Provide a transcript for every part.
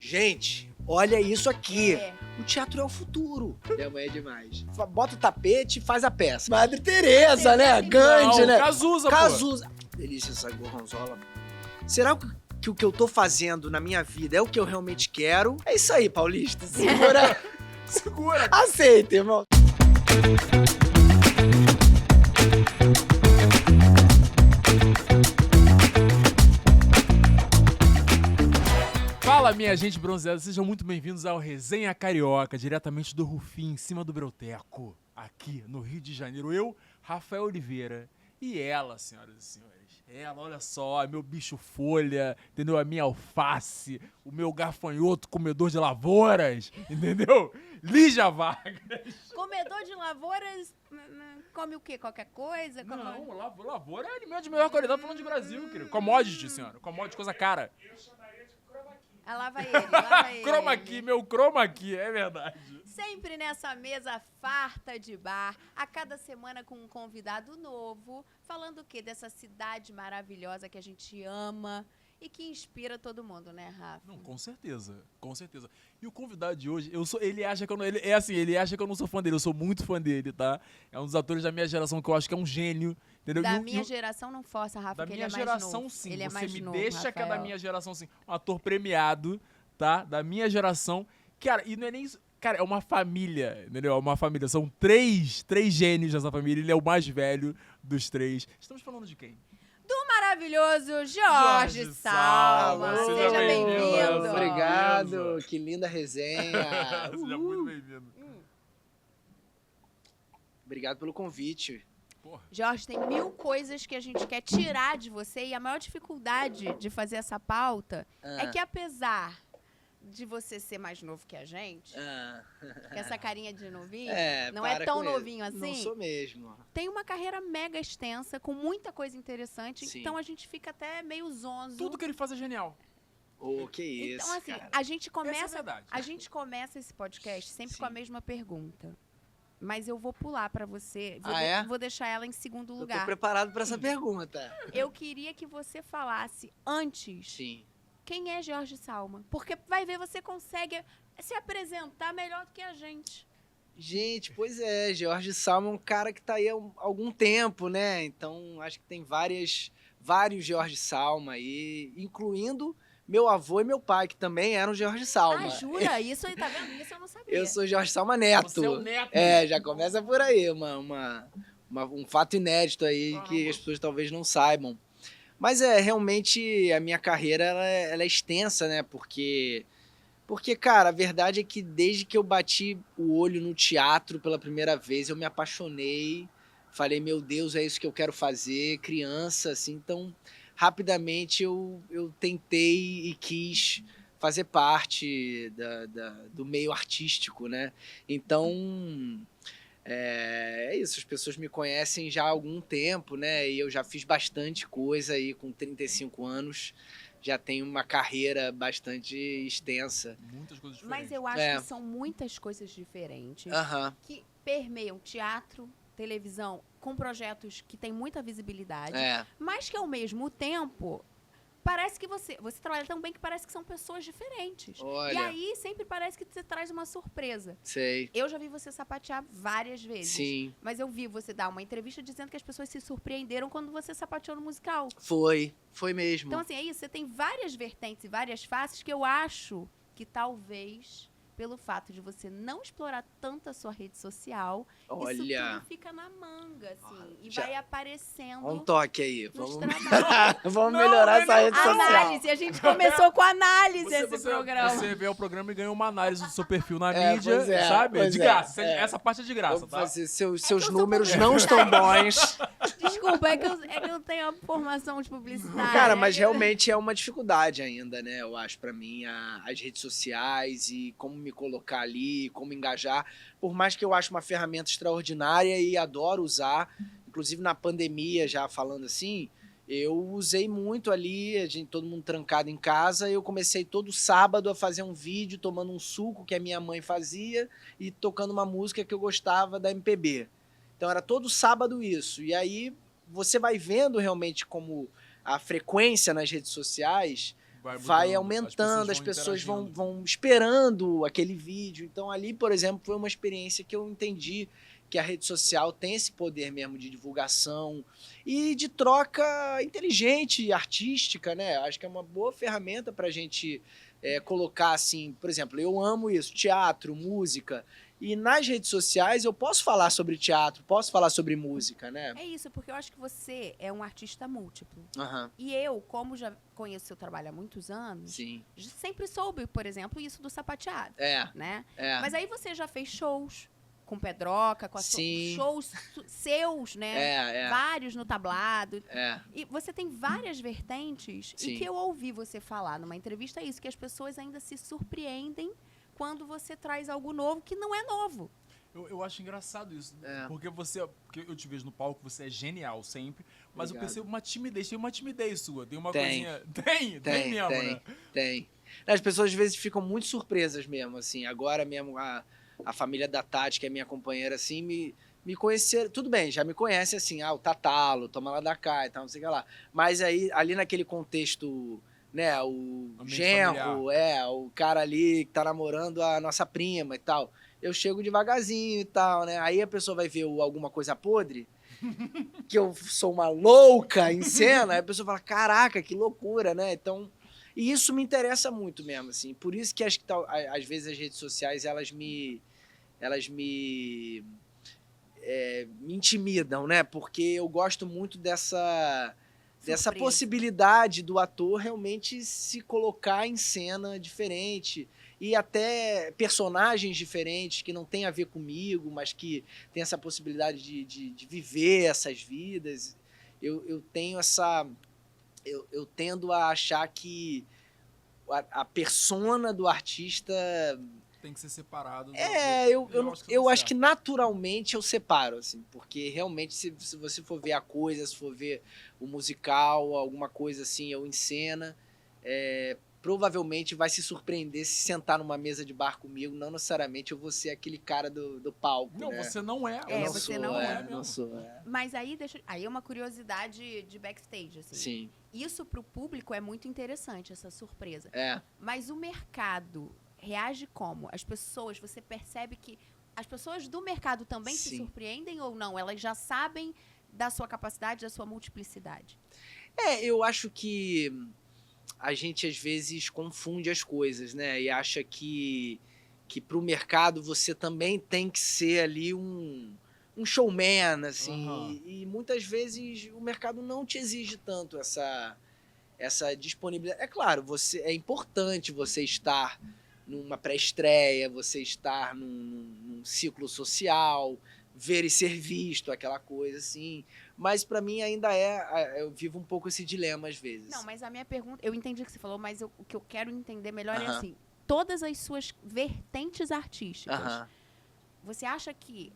Gente, olha isso aqui. É. O teatro é o futuro. Minha mãe é demais. Bota o tapete e faz a peça. Madre Teresa, né? Gandhi, né? Cazuza, pô. Cazuza. Delícia essa gorgonzola. Será que o que eu tô fazendo na minha vida é o que eu realmente quero? É isso aí, paulista. Segura. Segura. Aceita, irmão. Fala, minha gente bronzeada, sejam muito bem-vindos ao Resenha Carioca, diretamente do Rufim, em cima do Breuteco, aqui no Rio de Janeiro. Eu, Rafael Oliveira, e ela, senhoras e senhores, ela, olha só, meu bicho folha, entendeu? A minha alface, o meu gafanhoto comedor de lavouras, entendeu? Lígia Vargas. Comedor de lavouras come o quê? Qualquer coisa? Come... Não, lavoura é alimento de melhor qualidade falando de Brasil, querido. Commodity, senhora, commodity, coisa cara. Lá vai ele. Chroma key, meu chroma key, é verdade. Sempre nessa mesa farta de bar, a cada semana com um convidado novo, falando o quê? Dessa cidade maravilhosa que a gente ama e que inspira todo mundo, né, Rafa? Não, com certeza, com certeza. E o convidado de hoje, ele acha que eu não, ele acha que eu não sou fã dele, eu sou muito fã dele, tá? É um dos atores da minha geração que eu acho que é um gênio, entendeu? Da minha geração não força, Rafa, da que ele minha é mais geração, novo. sim. Ele é Você mais me novo, deixa que é da Rafael. minha geração, sim. Um ator premiado, tá? Da minha geração. Cara, e não é nem isso. Cara, é uma família, entendeu? É uma família. São três gênios dessa família. Ele é o mais velho dos três. Estamos falando de quem? Do maravilhoso Jorge Jorge Salma. Salma. Seja bem-vindo. bem-vindo. Obrigado. Que linda resenha. Seja muito bem-vindo. Obrigado pelo convite. Porra. Jorge, tem mil coisas que a gente quer tirar de você e a maior dificuldade de fazer essa pauta é que apesar de você ser mais novo que a gente, que essa carinha de novinho, não é para tão com isso. novinho assim, Não sou mesmo. tem uma carreira mega extensa, com muita coisa interessante, Sim. então a gente fica até meio zonzo. Tudo que ele faz é genial. Ô, que isso, Então, assim, cara. a gente Essa é a começa, verdade. a gente começa esse podcast sempre Sim. com a mesma pergunta. Mas eu vou pular pra você. Vou deixar ela em segundo Eu tô lugar. preparado pra essa pergunta. Eu queria que você falasse antes Sim. quem é Jorge Salma. Porque vai ver, você consegue se apresentar melhor do que a gente. Gente, pois é, Jorge Salma é um cara que tá aí há algum tempo, né? Então, acho que tem vários Jorge Salma aí, incluindo meu avô e meu pai, que também eram Jorge Salma. Ah, jura? Isso aí, tá vendo? Isso eu não sabia. Eu sou Jorge Salma Neto. Você é o neto. Já começa por aí, um fato inédito aí. Caramba. Que as pessoas talvez não saibam. Mas realmente a minha carreira ela é extensa, né? Porque, cara, a verdade é que desde que eu bati o olho no teatro pela primeira vez, eu me apaixonei. Falei, meu Deus, é isso que eu quero fazer, criança, assim. Então, rapidamente eu tentei e quis fazer parte do meio artístico, né? Então, é isso, as pessoas me conhecem já há algum tempo, né? E eu já fiz bastante coisa aí com 35 anos. Já tenho uma carreira bastante extensa. Muitas coisas diferentes. Mas eu acho que são muitas coisas diferentes Aham. que permeiam teatro, televisão, com projetos que têm muita visibilidade, mas que ao mesmo tempo parece que você trabalha tão bem que parece que são pessoas diferentes. Olha. E aí sempre parece que você traz uma surpresa. Sei. Eu já vi você sapatear várias vezes. Sim. Mas eu vi você dar uma entrevista dizendo que as pessoas se surpreenderam quando você sapateou no musical. Foi mesmo. Então, assim, é isso. Você tem várias vertentes e várias faces que eu acho que talvez, pelo fato de você não explorar tanto a sua rede social, isso Olha. tudo fica na manga, assim, e Já. vai aparecendo Olha um toque aí. nos Vamos, trabalhos. vamos Não, melhorar não, essa rede social. Análise. A gente começou com análise esse programa. Você vê o programa e ganha uma análise do seu perfil na É, mídia, pois é, sabe? pois De é, graça. é. Essa parte é de graça, Vamos tá? fazer seus eu sou números não estão bons. Desculpa, é que eu tenho a formação de publicitária. Cara, mas realmente é uma dificuldade ainda, né? Eu acho, pra mim, as redes sociais e como me colocar ali, como engajar. Por mais que eu ache uma ferramenta extraordinária e adoro usar, inclusive na pandemia, já falando assim, eu usei muito ali, todo mundo trancado em casa, eu comecei todo sábado a fazer um vídeo tomando um suco que a minha mãe fazia e tocando uma música que eu gostava da MPB. Então era todo sábado isso. E aí você vai vendo realmente como a frequência nas redes sociais vai aumentando, as pessoas vão esperando aquele vídeo. Então ali, por exemplo, foi uma experiência que eu entendi que a rede social tem esse poder mesmo de divulgação e de troca inteligente e artística, né? Acho que é uma boa ferramenta para a gente colocar assim, por exemplo, eu amo isso, teatro, música, e nas redes sociais eu posso falar sobre teatro, posso falar sobre música, né? É isso, porque eu acho que você é um artista múltiplo. Uhum. E eu, como já conheço seu trabalho há muitos anos, Sim. sempre soube, por exemplo, isso do sapateado, né? Mas aí você já fez shows com Pedroca, com shows seus, né? Vários no tablado. E você tem várias vertentes. Sim. E que eu ouvi você falar numa entrevista isso, que as pessoas ainda se surpreendem quando você traz algo novo que não é novo. Eu acho engraçado isso. Porque eu te vejo no palco, você é genial sempre, mas eu percebo uma timidez. Tem uma timidez sua, tem uma coisinha. Tem mesmo, né? Tem. As pessoas às vezes ficam muito surpresas mesmo, assim. Agora mesmo a família da Tati, que é minha companheira, assim, me conheceram. Tudo bem, já me conhece assim, o Tatalo, toma lá da cá e tal, não sei o que lá. Mas aí, ali naquele contexto, né, o genro, o cara ali que tá namorando a nossa prima e tal, eu chego devagarzinho e tal, né? Aí a pessoa vai ver alguma coisa podre, que eu sou uma louca em cena, aí a pessoa fala, caraca, que loucura, né? Então, e isso me interessa muito mesmo, assim. Por isso que acho que às vezes as redes sociais, elas me intimidam, né? Porque eu gosto muito dessa possibilidade do ator realmente se colocar em cena diferente e até personagens diferentes que não tem a ver comigo, mas que tem essa possibilidade de viver essas vidas. Eu tenho essa... Eu tendo a achar que a persona do artista tem que ser separado. Eu acho que naturalmente eu separo, assim, porque realmente se você for ver a coisa, se for ver o musical, alguma coisa assim, ou em cena, provavelmente vai se surpreender se sentar numa mesa de bar comigo, não necessariamente eu vou ser aquele cara do palco, não, né? Você não é. Você não é. Não sou. Mas aí é uma curiosidade de backstage, assim. Sim. Isso pro público é muito interessante, essa surpresa. Mas o mercado reage como? As pessoas, você percebe que as pessoas do mercado também se surpreendem ou não? Elas já sabem da sua capacidade, da sua multiplicidade? Eu acho que a gente às vezes confunde as coisas, né? E acha que pro mercado você também tem que ser ali um showman, assim. Uhum. E muitas vezes o mercado não te exige tanto essa disponibilidade. É claro, é importante você estar numa pré-estreia, você estar num ciclo social, ver e ser visto, aquela coisa assim. Mas para mim ainda eu vivo um pouco esse dilema às vezes. Não, mas a minha pergunta, eu entendi o que você falou, mas o que eu quero entender melhor é assim, todas as suas vertentes artísticas, você acha que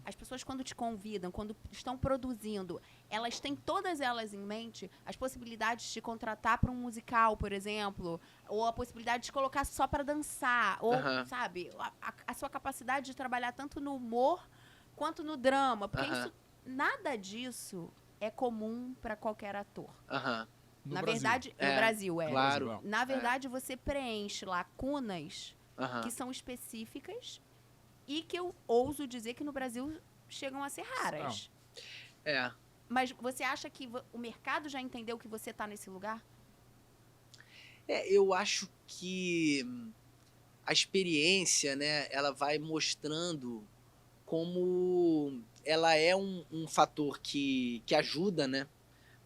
as pessoas quando te convidam, quando estão produzindo, elas têm todas elas em mente, as possibilidades de te contratar para um musical, por exemplo, ou a possibilidade de te colocar só para dançar, ou, sabe, a sua capacidade de trabalhar tanto no humor quanto no drama, porque nada disso é comum para qualquer ator. Na verdade, no Brasil, Claro. Na verdade, você preenche lacunas que são específicas e que eu ouso dizer que no Brasil chegam a ser raras. Mas você acha que o mercado já entendeu que você está nesse lugar? Eu acho que a experiência, né, ela vai mostrando como ela é um fator que ajuda, né?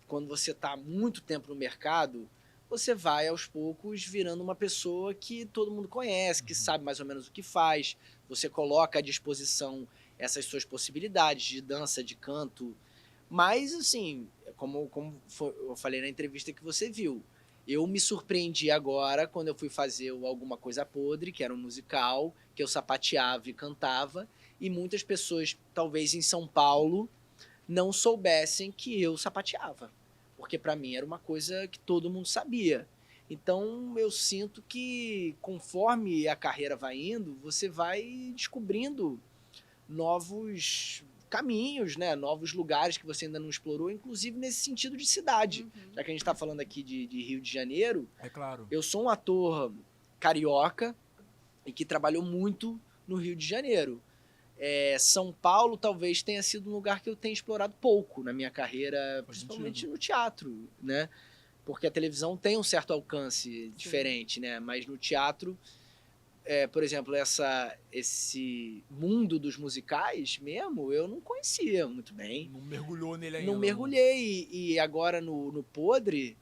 Quando você está há muito tempo no mercado, você vai aos poucos virando uma pessoa que todo mundo conhece, que sabe mais ou menos o que faz. Você coloca à disposição essas suas possibilidades de dança, de canto. Mas, assim, como eu falei na entrevista que você viu, eu me surpreendi agora quando eu fui fazer Alguma Coisa Podre, que era um musical, que eu sapateava e cantava, e muitas pessoas, talvez em São Paulo, não soubessem que eu sapateava. Porque para mim era uma coisa que todo mundo sabia. Então eu sinto que conforme a carreira vai indo, você vai descobrindo novos caminhos, né? Novos lugares que você ainda não explorou, inclusive nesse sentido de cidade. Já que a gente está falando aqui de Rio de Janeiro, É claro. eu sou um ator carioca e que trabalhou muito no Rio de Janeiro. São Paulo talvez tenha sido um lugar que eu tenha explorado pouco na minha carreira, principalmente no teatro, né? Porque a televisão tem um certo alcance diferente, né? Mas no teatro, por exemplo, esse mundo dos musicais mesmo, eu não conhecia muito bem. Não mergulhou nele ainda. Não mergulhei. E agora no Podre,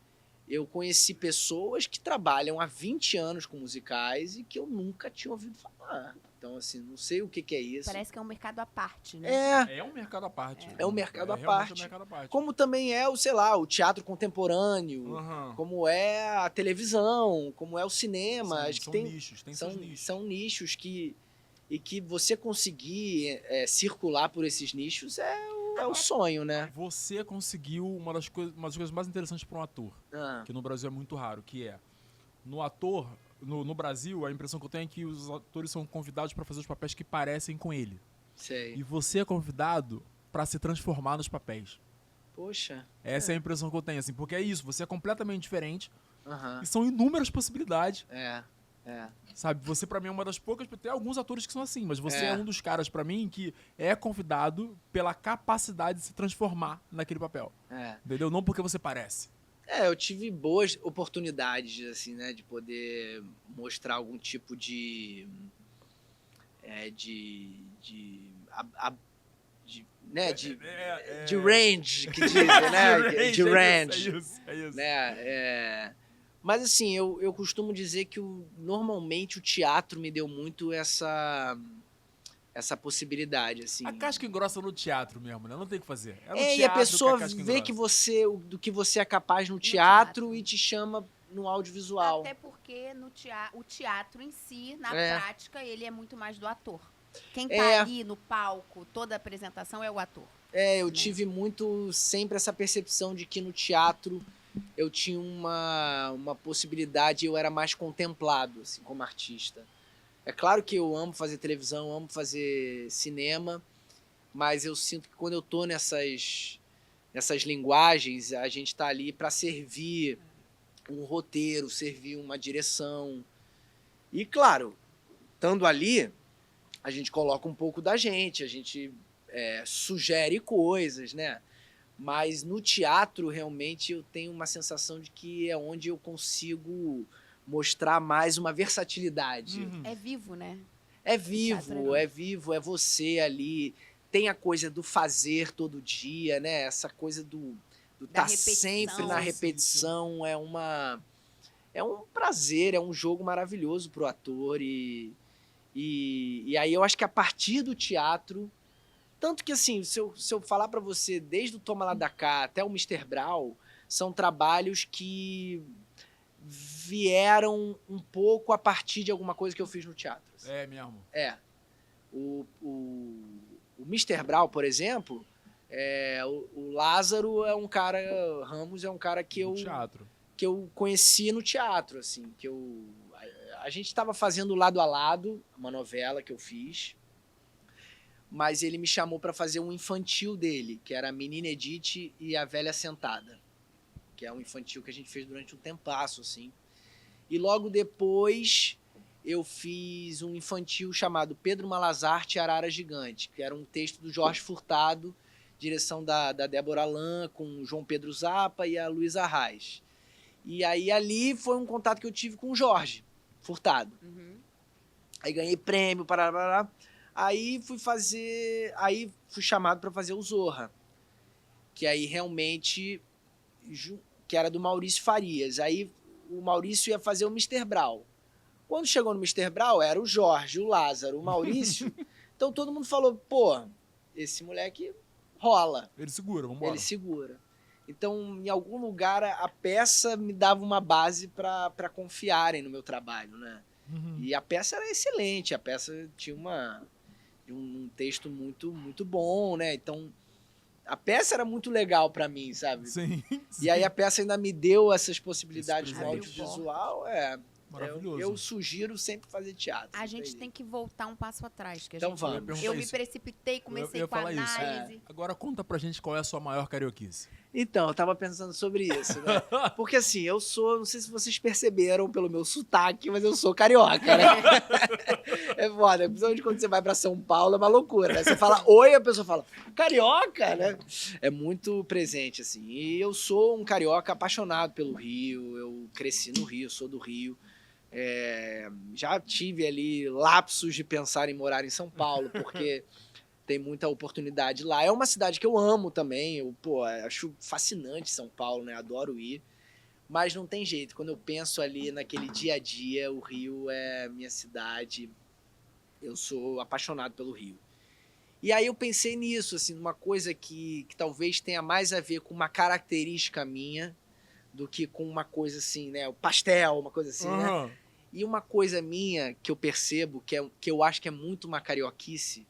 eu conheci pessoas que trabalham há 20 anos com musicais e que eu nunca tinha ouvido falar. Então, assim, não sei o que é isso. Parece que é um mercado à parte, né? É um mercado à parte. É um mercado à realmente parte. um mercado à parte. Como também sei lá, o teatro contemporâneo, como é a televisão, como é o cinema. Sim, Acho que são tem nichos, tem seus nichos. São nichos que você conseguir circular por esses nichos é o sonho, né? Você conseguiu uma das coisas mais interessantes para um ator, que no Brasil é muito raro, que é, no Brasil, a impressão que eu tenho é que os atores são convidados para fazer os papéis que parecem com ele. Sei. E você é convidado para se transformar nos papéis. Poxa. Essa é a impressão que eu tenho, assim, porque é isso, você é completamente diferente Uhum. e são inúmeras possibilidades. Sabe, você pra mim é uma das poucas, tem alguns atores que são assim, mas você é um dos caras pra mim que é convidado pela capacidade de se transformar naquele papel. Entendeu? Não porque você parece. Eu tive boas oportunidades, assim, né, de poder mostrar algum tipo de range, que dizem, né? De range. É isso. Né? Mas, assim, eu costumo dizer que normalmente o teatro me deu muito essa possibilidade, assim. A casca engrossa no teatro mesmo, né? Não tem o que fazer. E a pessoa vê do que você é capaz no teatro e te chama no audiovisual. Até porque o teatro em si, na prática, ele é muito mais do ator. Quem tá ali no palco, toda a apresentação é o ator. Eu tive sempre essa percepção de que no teatro eu tinha uma possibilidade, eu era mais contemplado, assim, como artista. É claro que eu amo fazer televisão, amo fazer cinema, mas eu sinto que quando eu tô nessas linguagens, a gente tá ali para servir um roteiro, servir uma direção. E, claro, estando ali, a gente coloca um pouco da gente, a gente sugere coisas, né? Mas no teatro, realmente, eu tenho uma sensação de que é onde eu consigo mostrar mais uma versatilidade. É vivo, né? É vivo, é você ali. Tem a coisa do fazer todo dia, né? Essa coisa do estar sempre na repetição. É um prazer, é um jogo maravilhoso pro ator. E aí eu acho que a partir do teatro... Tanto que, assim, se eu falar pra você, desde o Toma Lá da Cá até o Mr. Brau, são trabalhos que vieram um pouco a partir de alguma coisa que eu fiz no teatro. Assim. É mesmo? O Mr. Brau, por exemplo, o Lázaro é um cara, Ramos é um cara que eu conheci no teatro, assim, a gente estava fazendo Lado a Lado, uma novela que eu fiz, mas ele me chamou para fazer um infantil dele, que era a Menina Edith e a Velha Sentada, que é um infantil que a gente fez durante um tempasso, assim. E logo depois eu fiz um infantil chamado Pedro Malazarte e Arara Gigante, que era um texto do Jorge Furtado, direção da Débora Allan, com o João Pedro Zappa e a Luísa Arraes. E aí ali foi um contato que eu tive com o Jorge Furtado. Aí ganhei prêmio, parará. Aí fui chamado para fazer o Zorra, que aí realmente, que era do Maurício Farias. Aí o Maurício ia fazer o Mr. Brau. Quando chegou no Mr. Brau, era o Jorge, o Lázaro, o Maurício. Então todo mundo falou, pô, esse moleque rola. Ele segura, vambora. Ele segura. Então, em algum lugar, a peça me dava uma base para confiarem no meu trabalho, né? E a peça era excelente, a peça tinha um texto muito, muito bom, né? Então, a peça era muito legal pra mim, sabe? Sim. E aí a peça ainda me deu essas possibilidades no audiovisual, Maravilhoso. Eu sugiro sempre fazer teatro. A gente tem que voltar um passo atrás. Que a Então gente, vamos. Eu me precipitei, comecei eu ia com a falar isso. análise. Agora conta pra gente qual é a sua maior carioquice. Então, eu tava pensando sobre isso, né? Porque assim, eu sou, não sei se vocês perceberam pelo meu sotaque, mas eu sou carioca, né? É foda, principalmente quando você vai pra São Paulo, é uma loucura, né? Você fala oi, a pessoa fala carioca, né? É muito presente, assim. E eu sou um carioca apaixonado pelo Rio, eu cresci no Rio, sou do Rio. Já tive ali lapsos de pensar em morar em São Paulo, porque tem muita oportunidade lá. É uma cidade que eu amo também, eu acho fascinante São Paulo, né? Adoro ir. Mas não tem jeito, quando eu penso ali naquele dia a dia, o Rio é minha cidade, eu sou apaixonado pelo Rio. E aí eu pensei nisso, assim, numa coisa que talvez tenha mais a ver com uma característica minha do que com uma coisa assim, né? O pastel, uma coisa assim, né? E uma coisa minha que eu percebo, que eu acho que é muito uma carioquice,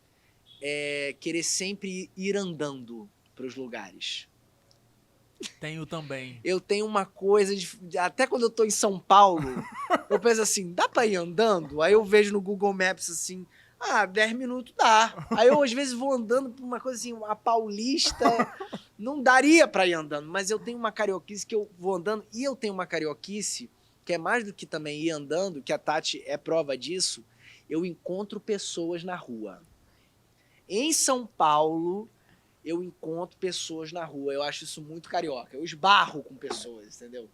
é querer sempre ir andando para os lugares. Tenho também. Eu tenho uma coisa até quando eu tô em São Paulo, eu penso assim, dá pra ir andando? Aí eu vejo no Google Maps assim, 10 minutos dá. Aí eu às vezes vou andando por uma coisa assim, a Paulista, não daria pra ir andando, mas eu tenho uma carioquice que eu vou andando, e eu tenho uma carioquice que é mais do que também ir andando, que a Tati é prova disso, eu encontro pessoas na rua. Em São Paulo, eu encontro pessoas na rua. Eu acho isso muito carioca. Eu esbarro com pessoas, entendeu?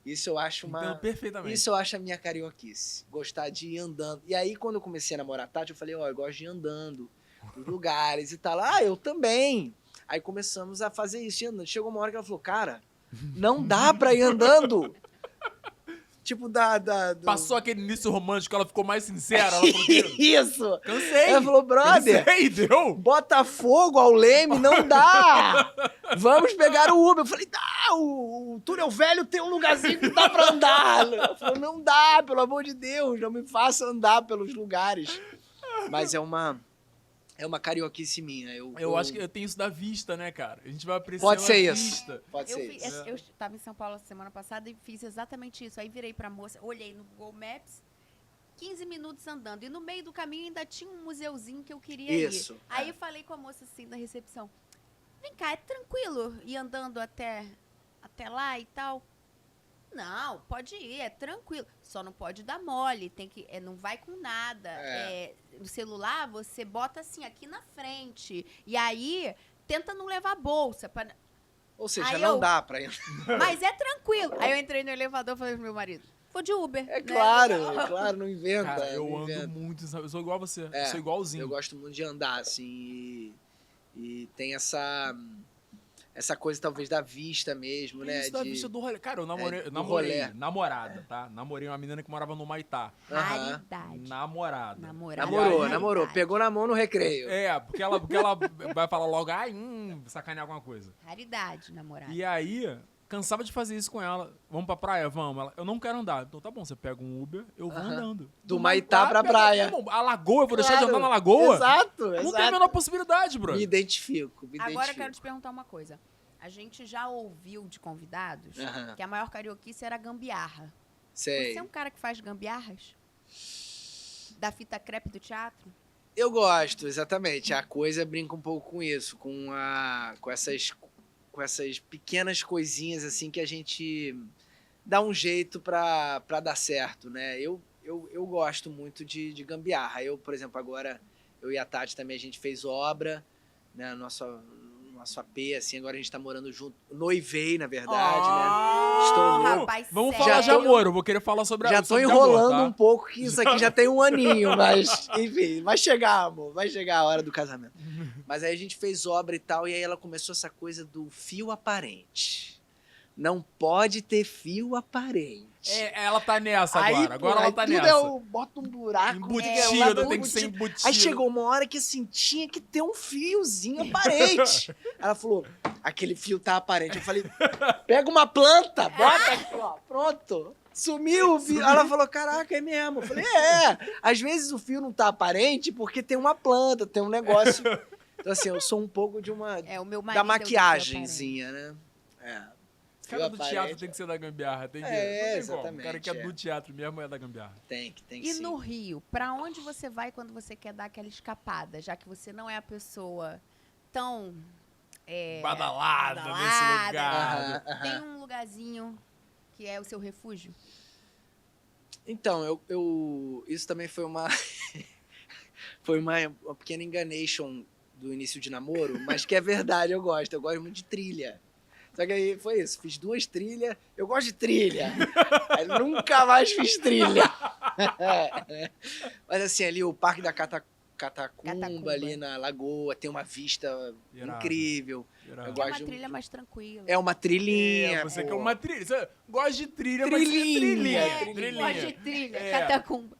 Isso eu acho Entendo perfeitamente. Isso eu acho a minha carioquice. Gostar de ir andando. E aí, quando eu comecei a namorar a Tati, eu falei, eu gosto de ir andando nos lugares e tal. Eu também. Aí começamos a fazer isso, ir andando. Chegou uma hora que ela falou, cara, não dá pra ir andando. Tipo, Passou aquele início romântico, ela ficou mais sincera. Ela falou, isso! Cansei! Ela falou, brother, cansei, deu? Botafogo ao Leme não dá! Vamos pegar o Uber. Eu falei, o túnel velho tem um lugarzinho que dá pra andar. Ela falou, não dá, pelo amor de Deus, não me faça andar pelos lugares. Mas é uma carioquice minha. Eu acho que eu tenho isso da vista, né, cara? A gente vai apreciar Pode ser a isso. vista. Pode ser isso. Eu estava em São Paulo semana passada e fiz exatamente isso. Aí virei pra moça, olhei no Google Maps, 15 minutos andando. E no meio do caminho ainda tinha um museuzinho que eu queria ir. Aí eu falei com a moça assim, da recepção, vem cá, é tranquilo ir andando até lá e tal? Não, pode ir, é tranquilo. Só não pode dar mole, não vai com nada. No celular, você bota assim, aqui na frente. E aí, tenta não levar bolsa. Ou seja, não dá pra ir. Mas é tranquilo. Aí eu entrei no elevador e falei pro meu marido, vou de Uber. É claro, não inventa. Cara, eu não ando inventa. muito, eu sou igual a você, eu sou igualzinho. Eu gosto muito de andar, assim, e tem essa coisa, talvez, da vista mesmo, né? Isso da vista do rolê. Cara, eu namorei namorada, tá? Namorei uma menina que morava no Maitá. Raridade. Namorada. Namorou. Pegou na mão no recreio. Porque ela vai falar logo, sacanear alguma coisa. Raridade, namorada. E aí, cansava de fazer isso com ela. Vamos pra praia? Vamos. Eu não quero andar. Então tá bom, você pega um Uber, eu vou andando. Do Maitá pra praia. A lagoa, eu vou deixar de andar na lagoa? Exato. Não tem a menor possibilidade, bro. Me identifico. Agora eu quero te perguntar uma coisa. A gente já ouviu de convidados que a maior carioquice era gambiarra. Sei. Você é um cara que faz gambiarras? Da fita crepe do teatro? Eu gosto, exatamente. A coisa brinca um pouco com isso, com essas pequenas coisinhas assim que a gente dá um jeito pra dar certo, né? Eu gosto muito de gambiarra. Eu, por exemplo, agora, eu e a Tati também, a gente fez obra, né? Nosso AP, assim, agora a gente tá morando junto. Noivei, na verdade, né? Estou noivo. Rapaz, Vamos sério? falar de amor, eu vou querer falar sobre Já tô sobre enrolando amor, tá? um pouco, que isso aqui já tem um aninho, mas, enfim, vai chegar, amor, vai chegar a hora do casamento. Mas aí a gente fez obra e tal, e aí ela começou essa coisa do fio aparente. Não pode ter fio aparente. Ela tá nessa agora. Agora ela tá tudo nessa. bota um buraco. Embutido, tem que ser embutido. Aí chegou uma hora que assim, tinha que ter um fiozinho aparente. Ela falou, aquele fio tá aparente. Eu falei, pega uma planta, bota aqui, ó, pronto. Sumiu o fio. Ela falou, caraca, é mesmo. Eu falei, às vezes o fio não tá aparente porque tem uma planta, tem um negócio. Então assim, eu sou um pouco de o meu marido da maquiagenzinha, né? cara do teatro tem que ser da gambiarra. Tem que, não tem exatamente. como. O cara que é do teatro mesmo é da gambiarra. Tem que E sim. no Rio, pra onde você vai quando você quer dar aquela escapada? Já que você não é a pessoa tão... Badalada nesse lugar. Tem um lugarzinho que é o seu refúgio? Então, isso também foi uma foi uma pequena enganation do início de namoro, mas que é verdade, eu gosto muito de trilha. Só que aí foi isso, fiz 2 trilhas, eu gosto de trilha, aí nunca mais fiz trilha. Mas assim, ali o Parque da Catacumba, ali na Lagoa, tem uma vista incrível. Irado. Eu É uma gosto trilha mais tranquila. É uma trilhinha. Você pô. quer uma trilha. Você gosta de trilha, Trilhinha. mas trilhinha. Gosto de trilha, catacumba.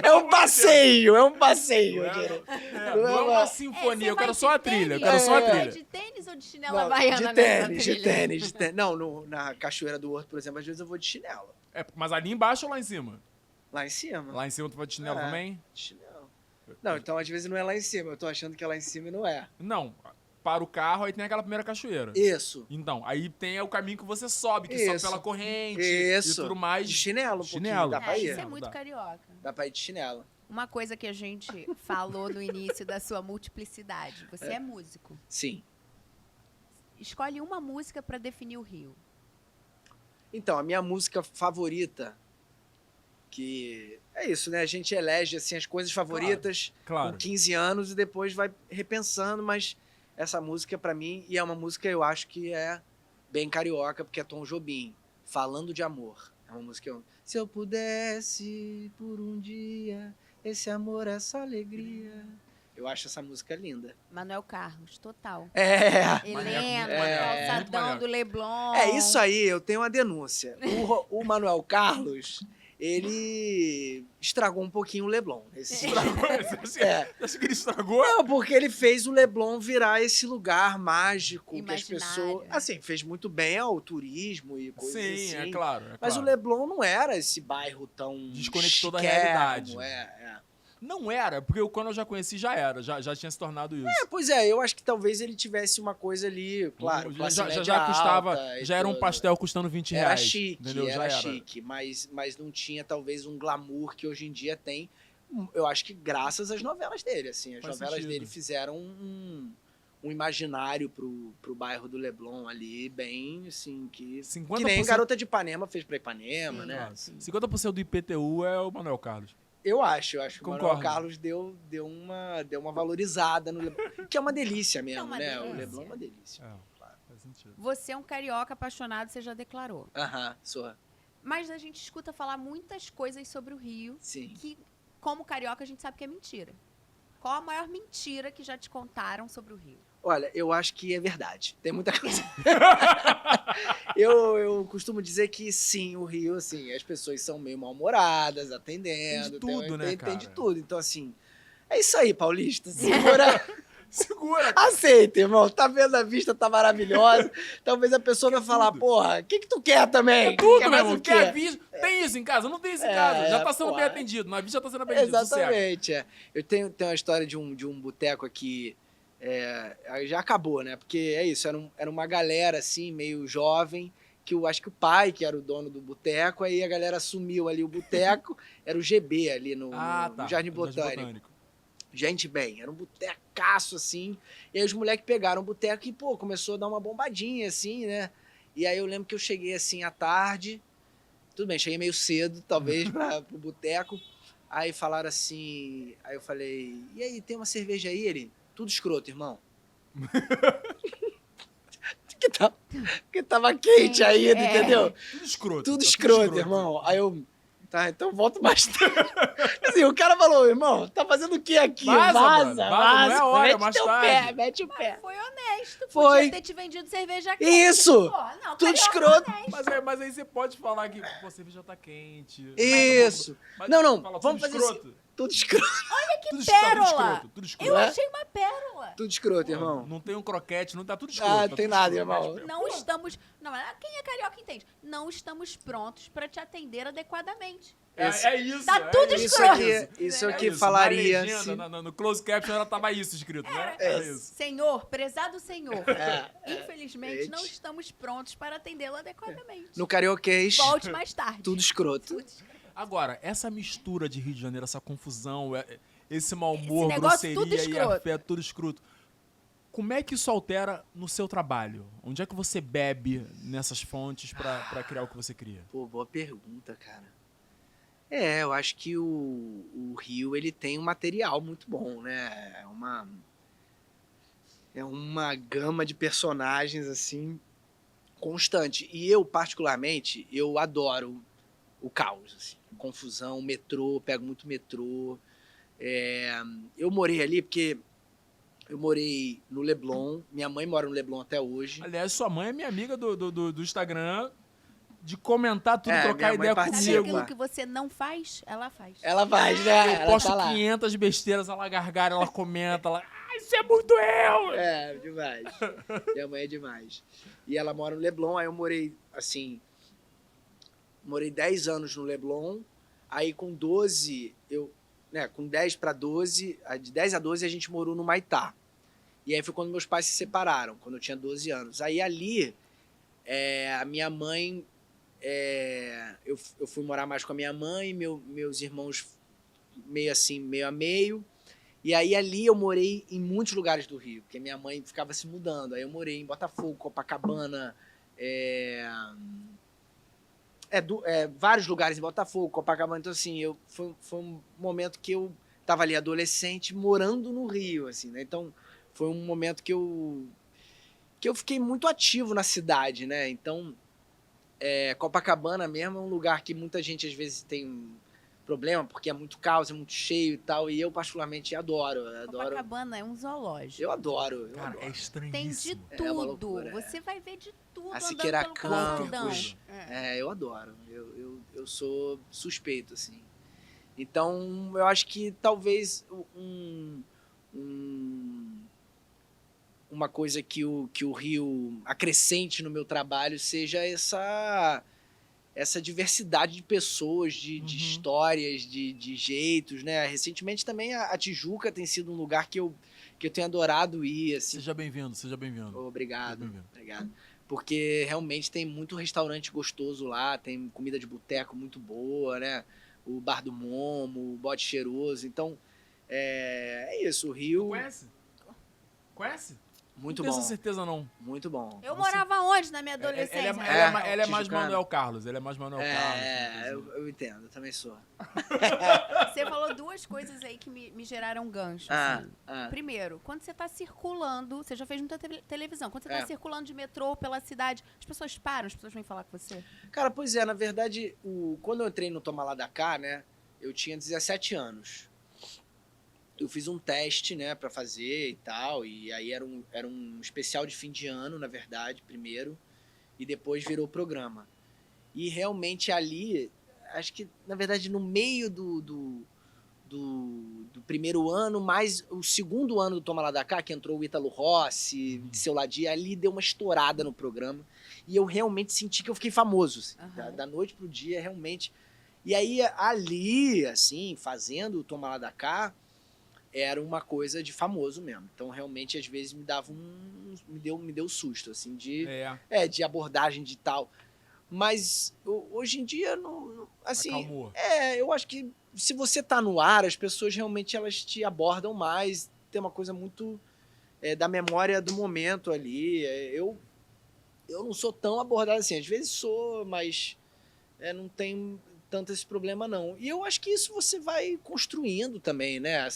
É um passeio, é um passeio. Não é uma sinfonia, eu quero só a trilha. Eu quero só a trilha. De tênis ou de chinela havaiana De tênis. Não, na Cachoeira do Horto, por exemplo, às vezes eu vou de chinelo. Mas ali embaixo ou lá em cima? Lá em cima. Lá em cima tu vai de chinelo também? De chinelo. Não, então às vezes não é lá em cima. Eu tô achando que é lá em cima e não é. Não. Para o carro, aí tem aquela primeira cachoeira. Isso. Então, aí tem o caminho que você sobe, que sobe pela corrente e tudo mais. De chinelo, Chinelo. Dá pra ir. Isso é muito carioca. Dá pra ir de chinelo. Uma coisa que a gente falou no início da sua multiplicidade. Você é músico. Sim. Escolhe uma música pra definir o Rio. Então, a minha música favorita, que é isso, né? A gente elege assim, as coisas favoritas Claro. com 15 anos e depois vai repensando, mas essa música pra mim, e é uma música eu acho que é bem carioca, porque é Tom Jobim, Falando de Amor. É uma música se eu pudesse por um dia, esse amor, essa alegria. Eu acho essa música linda. Manuel Carlos, total. Maneco, Helena, muito Calçadão maneco. do Leblon. É isso aí, eu tenho uma denúncia. O Manuel Carlos, ele estragou um pouquinho o Leblon. Acho que ele estragou. Não, porque ele fez o Leblon virar esse lugar mágico que as Imaginário. pessoas... Assim, fez muito bem ao turismo e coisas Sim, assim. é claro. Mas o Leblon não era esse bairro tão... Desconectou da chiquérrimo, realidade. É. Não era, porque quando eu já conheci já era, já tinha se tornado isso. Pois é, eu acho que talvez ele tivesse uma coisa ali, claro, classe média já custava, alta e já era um tudo. pastel custando 20 Era reais. chique, entendeu? Já era chique, mas não tinha talvez um glamour que hoje em dia tem. Eu acho que graças às novelas dele, assim, as Faz novelas sentido. dele fizeram um imaginário pro bairro do Leblon ali, bem assim, que 50%, nem Garota de Ipanema fez pra Ipanema, Sim. né? Ah, 50% do IPTU é o Manuel Carlos. Eu acho que o Concordo. Manuel Carlos deu uma valorizada no Leblon, que é uma delícia mesmo, uma né? O delícia. Leblon é uma delícia. Claro, faz sentido. Você é um carioca apaixonado, você já declarou. Aham, sou. Mas a gente escuta falar muitas coisas sobre o Rio Sim. que, como carioca, a gente sabe que é mentira. Qual a maior mentira que já te contaram sobre o Rio? Olha, eu acho que é verdade. Tem muita coisa. eu costumo dizer que sim, o Rio, assim, as pessoas são meio mal-humoradas, atendendo. Tem de tudo, né, Tem de cara? tudo. Então, assim, é isso aí, paulista. Segura, Segura, cara. aceita, irmão. Tá vendo a vista, tá maravilhosa. Talvez a pessoa vai falar, tudo. porra, o que tu quer também? Tudo, Quer meu mais irmão. o quê? Quer aviso? Tem isso em casa? Não tem isso em casa. Já tá sendo porra. bem atendido. Na vida já tá sendo atendido. sossega. Exatamente, é. Eu tenho uma história de um boteco aqui, já acabou, né? Porque é isso, era uma galera, assim, meio jovem, que eu acho que o pai, que era o dono do boteco, aí a galera assumiu ali o boteco, era o GB ali no Jardim Botânico. Gente bem, era um botecaço, assim, e aí os moleques pegaram o boteco e, pô, começou a dar uma bombadinha, assim, né? E aí eu lembro que eu cheguei, assim, à tarde, tudo bem, cheguei meio cedo, talvez, pro boteco, aí falaram assim, aí eu falei, e aí, tem uma cerveja aí? Ele, tudo escroto, irmão. Porque tava quente ainda, entendeu? Tudo escroto. Tudo tá escroto, irmão. Aí eu, tá, então volto mais tarde. Assim, o cara falou, irmão, tá fazendo o que aqui? Vaza, brother, vaza, não é hora, mete mais teu tarde. pé, mete o pé. Foi honesto. Foi. Podia ter te vendido cerveja quente. Isso! Pô, não, Tudo carioca escroto. honesto. Mas aí você pode falar que a cerveja tá quente. Isso. Mas Não, fala vamos tudo fazer assim. escroto. Tudo escroto. Tudo pérola! tudo Eu escroto. achei uma pérola. Tudo escroto, irmão. Não tem um croquete, não tá tudo escroto. Ah, tá tem tudo nada, escroto. irmão. Não estamos... Não, quem é carioca entende. Não estamos prontos para te atender adequadamente. É isso. Tá tudo Isso escroto. isso aqui isso. falaria... Na legenda, no close caption, ela tava isso escrito, né? Era isso. Senhor, prezado senhor, É. infelizmente Gente. não estamos prontos para atendê-lo adequadamente. No carioquês, Volte mais tarde. tudo escroto. Tudo escroto. Agora, essa mistura de Rio de Janeiro, essa confusão, esse mau humor, Esse negócio tudo grosseria e escroto. afeto, tudo escroto. Como é que isso altera no seu trabalho? Onde é que você bebe nessas fontes pra criar o que você cria? Pô, boa pergunta, cara. Eu acho que o Rio, ele tem um material muito bom, né? É uma gama de personagens, assim, constante. E eu, particularmente, eu adoro o caos, assim. Confusão, metrô, pego muito metrô. Eu morei ali porque eu morei no Leblon. Minha mãe mora no Leblon até hoje. Aliás, sua mãe é minha amiga do Instagram, de comentar tudo, É, trocar minha mãe ideia participa. Sabe comigo. aquilo que você não faz? Ela faz. Ela faz, né? Eu Ela posto tá lá. 500 besteiras, ela gargalha, ela comenta, ela... Ah, isso é muito eu! Demais. Minha mãe é demais. E ela mora no Leblon, aí eu morei, assim... Morei 10 anos no Leblon, aí com 12, com 10 para 12, de 10 a 12 a gente morou no Maitá. E aí foi quando meus pais se separaram, quando eu tinha 12 anos. Aí ali, a minha mãe... eu fui morar mais com a minha mãe, meus irmãos meio assim, meio a meio. E aí ali eu morei em muitos lugares do Rio, porque minha mãe ficava se mudando. Aí eu morei em Botafogo, Copacabana, vários lugares em Botafogo, Copacabana. Então assim, foi um momento que eu estava ali adolescente morando no Rio, assim, né? Então foi um momento que eu fiquei muito ativo na cidade, né? Então Copacabana mesmo é um lugar que muita gente às vezes tem problema, porque é muito caos, é muito cheio e tal, e eu particularmente adoro. Copacabana é um zoológico. Eu adoro. Cara, é Tem estranhíssimo. de É uma tudo. loucura, Você vai ver de tudo A andando Siqueira pelo Campos. calçadão. Eu adoro. Eu sou suspeito, assim. Então, eu acho que talvez uma coisa que o Rio acrescente no meu trabalho seja essa diversidade de pessoas, de histórias, de jeitos, né? Recentemente também a Tijuca tem sido um lugar que eu tenho adorado ir, assim. Seja bem-vindo, seja bem-vindo. Obrigado, Seja bem-vindo. obrigado. Porque realmente tem muito restaurante gostoso lá, tem comida de boteco muito boa, né? O Bar do Momo, o Bote Cheiroso. Então, é isso, o Rio... Conhece? Conhece? Muito não bom. tenho essa certeza, não. Muito bom. Eu morava onde na minha adolescência? Ele é mais Tijucana. Manuel Carlos. Ele é mais Manuel Carlos. Eu entendo, eu também sou. Você falou duas coisas aí que me geraram gancho. Primeiro, quando você tá circulando, você já fez muita televisão, quando você tá circulando de metrô pela cidade, as pessoas param, as pessoas vêm falar com você? Cara, pois é, na verdade, quando eu entrei no Toma Lá da Cá, né, eu tinha 17 anos. Eu fiz um teste, né, pra fazer e tal, e aí era um especial de fim de ano, na verdade, primeiro, e depois virou programa. E realmente ali, acho que, na verdade, no meio do primeiro ano, mais o segundo ano do Toma Lá da Cá, que entrou o Ítalo Rossi, de Seu Ladia, ali deu uma estourada no programa, e eu realmente senti que eu fiquei famoso, assim, da noite pro dia, realmente. E aí, ali, assim, fazendo o Toma Lá da Cá, era uma coisa de famoso mesmo. Então, realmente, às vezes, me dava me deu susto, assim, de abordagem de tal. Mas, hoje em dia, não assim... Acalmou. Eu acho que se você tá no ar, as pessoas realmente, elas te abordam mais. Tem uma coisa muito da memória do momento ali. Eu não sou tão abordado assim. Às vezes sou, mas não tenho tanto esse problema, não. E eu acho que isso você vai construindo também, né?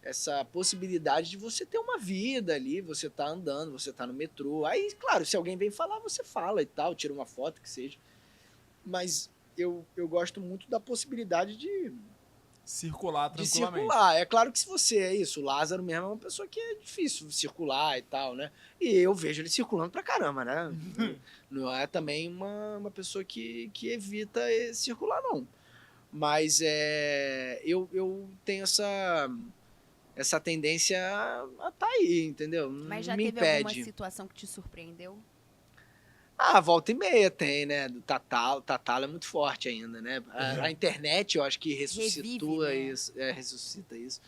Essa possibilidade de você ter uma vida ali, você tá andando, você tá no metrô. Aí, claro, se alguém vem falar, você fala e tal, tira uma foto, que seja. Mas eu gosto muito da possibilidade de circular tranquilamente. circular. É claro que se você o Lázaro mesmo é uma pessoa que é difícil circular e tal, né? E eu vejo ele circulando pra caramba, né? Não é também uma pessoa que evita circular, não. Mas eu tenho essa tendência a tá aí, entendeu? Mas já Não me teve alguma impede. situação que te surpreendeu? Volta e meia tem, né? Do Tatalo é muito forte ainda, né? A internet eu acho que ressuscitou Revive, né? isso, ressuscita isso.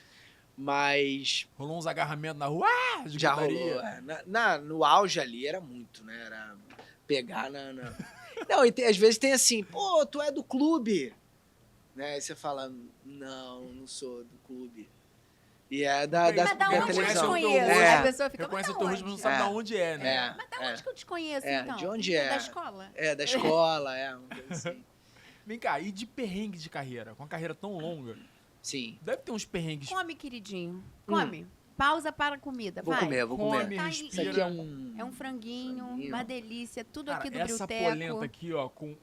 Mas Rolou uns agarramentos na rua, de já gritaria. rolou. No auge ali era muito, né? Era pegar Não, e às vezes tem assim, pô, tu é do clube. Né? Aí você fala, não sou do clube. E é da Mas Mas da onde eu te televisão. conheço? É. A pessoa fica, Reconhece mas o teu da rosto, mas não onde? sabe É. de onde é, né? Mas da onde que eu te conheço, então? De onde é? Da escola? Da escola, uma coisa assim. Vem cá, e de perrengue de carreira? Com a carreira tão longa, Sim. deve ter uns perrengues. Come, queridinho. Come. Pausa para a comida, Vou vai. comer, vou Come, comer. Tá, respira. Isso aqui é um... É um franguinho, uma delícia, tudo Cara, aqui do essa Brilteco. polenta aqui, ó, com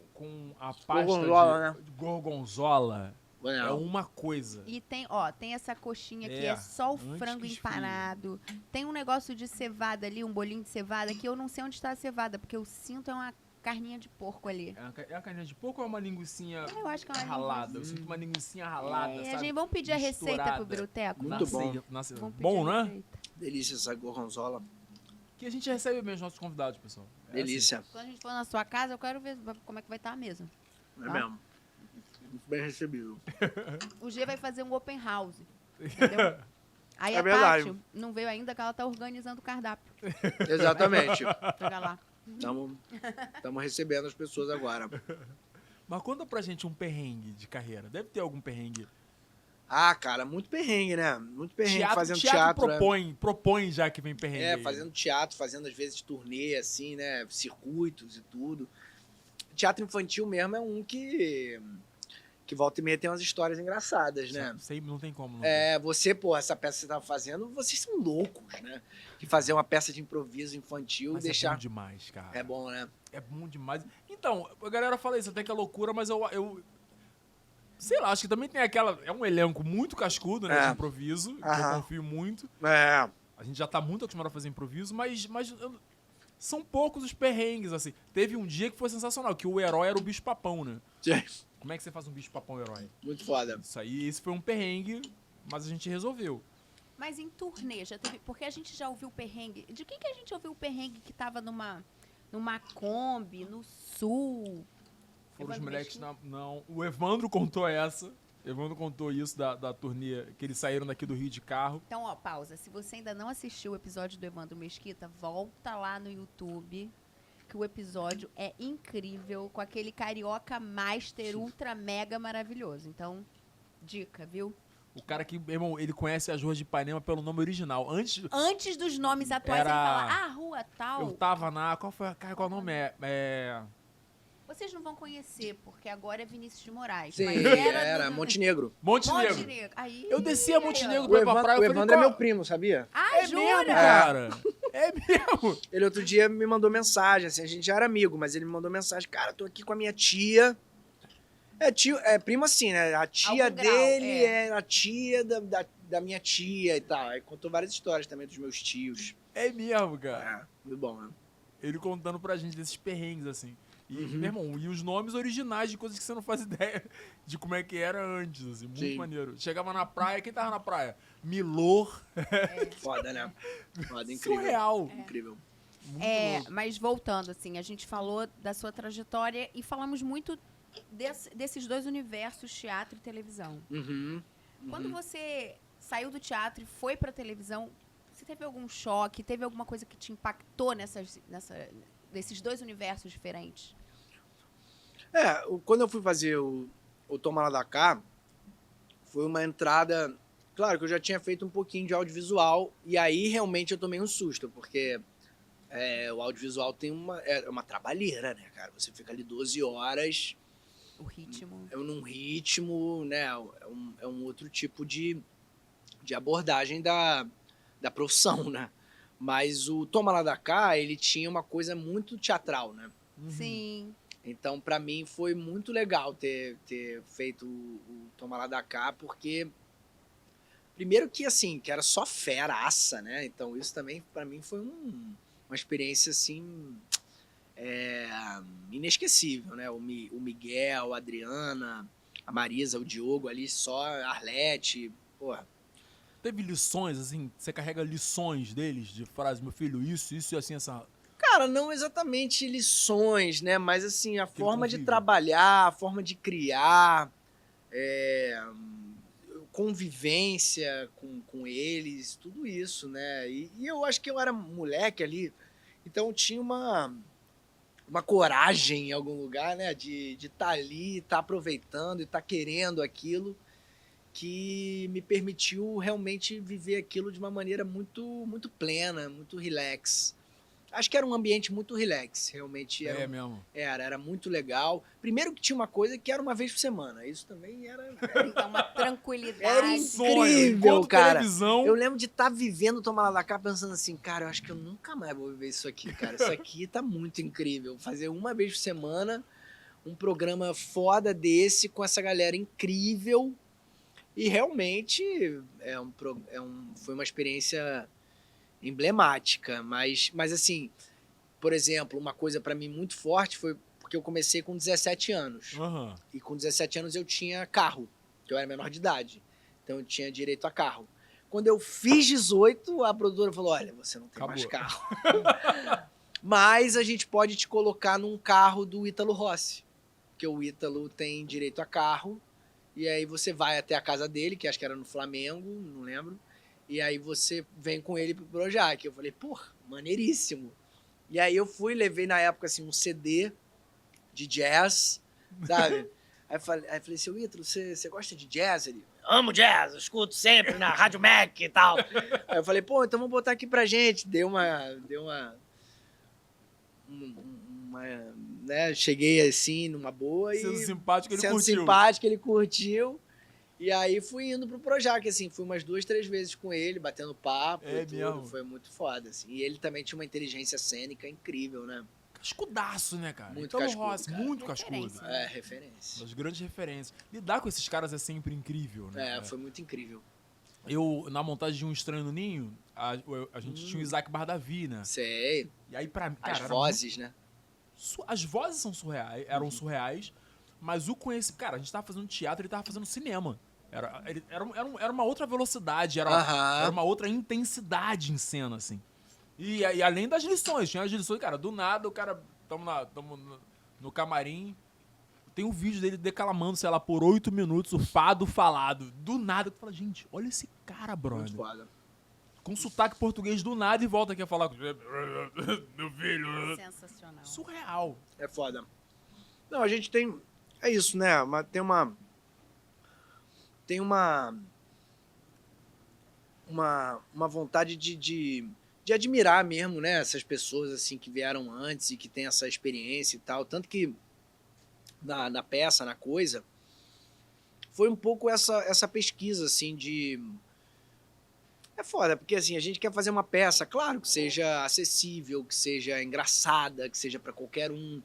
a pasta Gorgonzola, de gorgonzola é Não. uma coisa. E tem essa coxinha que É, é só o antes frango que esfrie. empanado. Tem um negócio de cevada ali, um bolinho de cevada, que eu não sei onde está a cevada, porque eu sinto uma carninha de porco ali. É uma carninha de porco ou é uma linguicinha Eu acho que é uma ralada? Eu linguiça. sinto uma linguicinha ralada, A sabe? gente, vamos pedir a receita pro Misturada. Brilteco? Muito bom. Vamos pedir Bom, a né? receita. Delícia essa gorgonzola. Que a gente recebe mesmo os nossos convidados, pessoal. É Delícia. Quando a gente for na sua casa, eu quero ver como é que vai estar a mesa. É mesmo. Muito bem recebido. O G vai fazer um open house. Entendeu? Aí É a verdade. Tati não veio ainda, que ela tá organizando o cardápio. Exatamente. Chega lá. Estamos recebendo as pessoas agora. assim. Mas conta pra gente um perrengue de carreira. Deve ter algum perrengue. Cara, muito perrengue, né? Muito perrengue fazendo teatro teatro. propõe já que vem perrengue. aí. Fazendo teatro, fazendo às vezes turnê, assim, né? Circuitos e tudo. Teatro infantil mesmo é um que volta e meia tem umas histórias engraçadas, né? Sempre não tem como. Não tem. Você, essa peça que você tava fazendo, vocês são loucos, né? De fazer uma peça de improviso infantil Mas e deixar... é bom demais, cara. É bom, né? É bom demais. Então, a galera fala isso, até que é loucura, mas eu sei lá, acho que também tem aquela... É um elenco muito cascudo, né, de improviso, que eu confio muito. A gente já tá muito acostumado a fazer improviso, mas são poucos os perrengues, assim. Teve um dia que foi sensacional, que o herói era o bicho-papão, né? Como é que você faz um bicho-papão herói? Muito foda. Isso aí, esse foi um perrengue, mas a gente resolveu. Mas em turnê, já teve... Porque a gente já ouviu o perrengue... De quem que a gente ouviu o perrengue que tava numa Kombi, no Sul? Foram os Evandro moleques Mesquita? não. O Evandro contou essa. O Evandro contou isso da turnê, que eles saíram daqui do Rio de carro. Então, pausa. Se você ainda não assistiu o episódio do Evandro Mesquita, volta lá no YouTube, que o episódio é incrível, com aquele carioca master ultra mega maravilhoso. Então, dica, viu? O cara que, meu irmão, ele conhece as ruas de Ipanema pelo nome original. Antes dos nomes atuais, Era- ele fala, rua tal. Eu tava qual o nome? Vocês não vão conhecer, porque agora é Vinícius de Moraes. Sim, mas era Montenegro. Montenegro. Montenegro. Aí, Eu desci a Montenegro O pra ir pra Evandro, praia. o Eu falei, Evandro é qual- meu primo, sabia? É jura? mesmo, cara. É mesmo. Ele outro dia me mandou mensagem, assim, a gente já era amigo, mas ele me mandou mensagem, cara, tô aqui com a minha tia. É primo assim, né? A tia Algum grau, dele é a tia da minha tia e tal. Aí contou várias histórias também dos meus tios. É mesmo, cara. Muito bom, né? Ele contando pra gente desses perrengues, assim. E, Uhum. meu irmão, e os nomes originais de coisas que você não faz ideia de como é que era antes, assim. Muito Sim. maneiro. Chegava na praia, quem tava na praia? Milor. Foda, né? Foda, incrível. Surreal. Incrível. Muito louco. Mas voltando, assim, a gente falou da sua trajetória e falamos muito desses dois universos, teatro e televisão. Uhum. Quando você saiu do teatro e foi pra televisão, você teve algum choque? Teve alguma coisa que te impactou nesses dois universos diferentes? Quando eu fui fazer o Toma Lá da Cá, foi uma entrada... Claro que eu já tinha feito um pouquinho de audiovisual, e aí realmente eu tomei um susto, porque o audiovisual tem uma trabalheira, né, cara? Você fica ali 12 horas... O ritmo. num ritmo, né? É um outro tipo de abordagem da profissão, né? Mas o Toma Lá da Cá, ele tinha uma coisa muito teatral, né? Uhum. Sim. Então, pra mim, foi muito legal ter feito o Toma Lá da Cá, porque... Primeiro que, assim, que era só feraça, né? Então, isso também, pra mim, foi uma experiência, assim... inesquecível, né? O Miguel, a Adriana, a Marisa, o Diogo ali, só a Arlete, porra. Teve lições, assim, você carrega lições deles, de frase, meu filho, isso e assim, essa... Cara, não exatamente lições, né? Mas, assim, a forma de convívio. trabalhar, a forma de criar, convivência com eles, tudo isso, né? E eu acho que eu era moleque ali, então tinha uma coragem em algum lugar, né? De estar ali, estar aproveitando e estar querendo aquilo que me permitiu realmente viver aquilo de uma maneira muito, muito plena, muito relax. Acho que era um ambiente muito relax, realmente. Mesmo. Era muito legal. Primeiro que tinha uma coisa que era uma vez por semana. Isso também era Então, uma tranquilidade. era incrível, Enquanto cara. televisão... Eu lembro de estar vivendo Toma Lá da Cá pensando assim, cara, eu acho que eu nunca mais vou viver isso aqui, cara. Isso aqui tá muito incrível. Fazer uma vez por semana um programa foda desse com essa galera incrível. E realmente foi uma experiência emblemática. Mas assim, por exemplo, uma coisa pra mim muito forte foi porque eu comecei com 17 anos. Uhum. E com 17 anos eu tinha carro, que eu era menor de idade. Então eu tinha direito a carro. Quando eu fiz 18, a produtora falou, olha, você não tem mais carro. Mas a gente pode te colocar num carro do Ítalo Rossi. Porque o Ítalo tem direito a carro. E aí você vai até a casa dele, que acho que era no Flamengo, não lembro. E aí você vem com ele pro Projac. Eu falei, pô, maneiríssimo. E aí eu fui, levei na época assim um CD de jazz, sabe? Aí falei, seu Ítalo, você gosta de jazz? Ele, amo jazz, eu escuto sempre na Rádio Mac e tal. Aí eu falei, pô, então vamos botar aqui pra gente. Deu uma né? Cheguei assim, numa boa Sendo e... simpático, ele sendo curtiu. simpático, ele curtiu. E aí fui indo pro Projac, assim, fui umas 2, 3 vezes com ele, batendo papo e tudo. Mesmo? Foi muito foda, assim. E ele também tinha uma inteligência cênica incrível, né? Cascudaço, né, cara? Muito Ítalo cascudo, Rossi, cara. muito Referência. cascudo. É, referência. Das grandes referências. Lidar com esses caras é sempre incrível, né? Foi muito incrível. Eu, na montagem de Um Estranho no Ninho, a gente tinha o Isaac Bardavi, né? Sei. E aí, pra mim, cara, As era vozes, né? as vozes são surreais, eram surreais, mas o conhecimento... Cara, a gente tava fazendo teatro, ele tava fazendo cinema. Era uma outra velocidade, era uma outra intensidade em cena, assim. E além das lições, tinha as lições, cara, do nada o cara... Tamo no camarim, tem um vídeo dele declamando, sei lá, por 8 minutos, o fado falado. Do nada, tu fala, gente, olha esse cara, brother. Muito foda. Com sotaque português do nada e volta aqui a falar com... Meu filho... Sensacional. Surreal. É foda. Não, a gente tem... É isso, né? Tem uma vontade de admirar mesmo, né? Essas pessoas, assim, que vieram antes e que têm essa experiência e tal. Tanto que na peça, na coisa, foi um pouco essa pesquisa, assim, de... É foda, porque assim, a gente quer fazer uma peça, claro, que seja acessível, que seja engraçada, que seja pra qualquer um.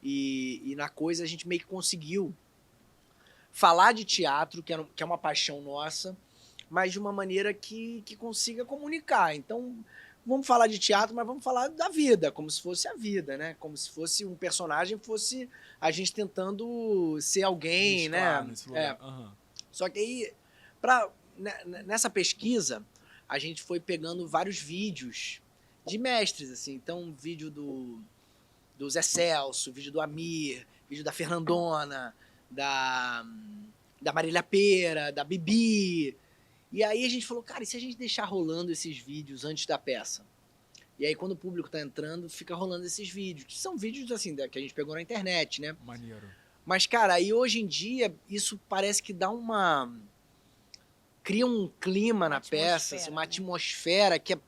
E na coisa a gente meio que conseguiu falar de teatro, que é uma paixão nossa, mas de uma maneira que consiga comunicar. Então, vamos falar de teatro, mas vamos falar da vida, como se fosse a vida, né? Como se fosse um personagem, fosse a gente tentando ser alguém, Mesclar né? nesse lugar. Uhum. Só que aí, nessa pesquisa, a gente foi pegando vários vídeos de mestres, assim. Então, vídeo do Zé Celso, vídeo do Amir, vídeo da Fernandona, da Marília Pêra, da Bibi. E aí a gente falou, cara, e se a gente deixar rolando esses vídeos antes da peça? E aí, quando o público tá entrando, fica rolando esses vídeos. Que são vídeos, assim, que a gente pegou na internet, né? Maneiro. Mas, cara, aí hoje em dia, isso parece que dá cria um clima na peça, assim, uma atmosfera que é...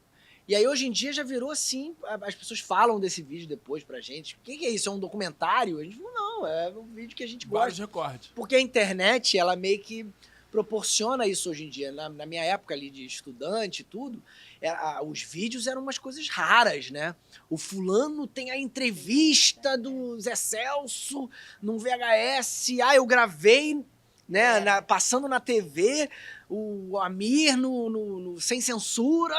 E aí, hoje em dia, já virou assim, as pessoas falam desse vídeo depois pra gente. O que é isso? É um documentário? A gente falou, não, é um vídeo que a gente gosta. Vários recortes. Porque a internet, ela meio que proporciona isso hoje em dia. Na minha época ali de estudante e tudo, os vídeos eram umas coisas raras, né? O fulano tem a entrevista do Zé Celso num VHS. Eu gravei, né? Passando na TV, o Amir no Sem Censura.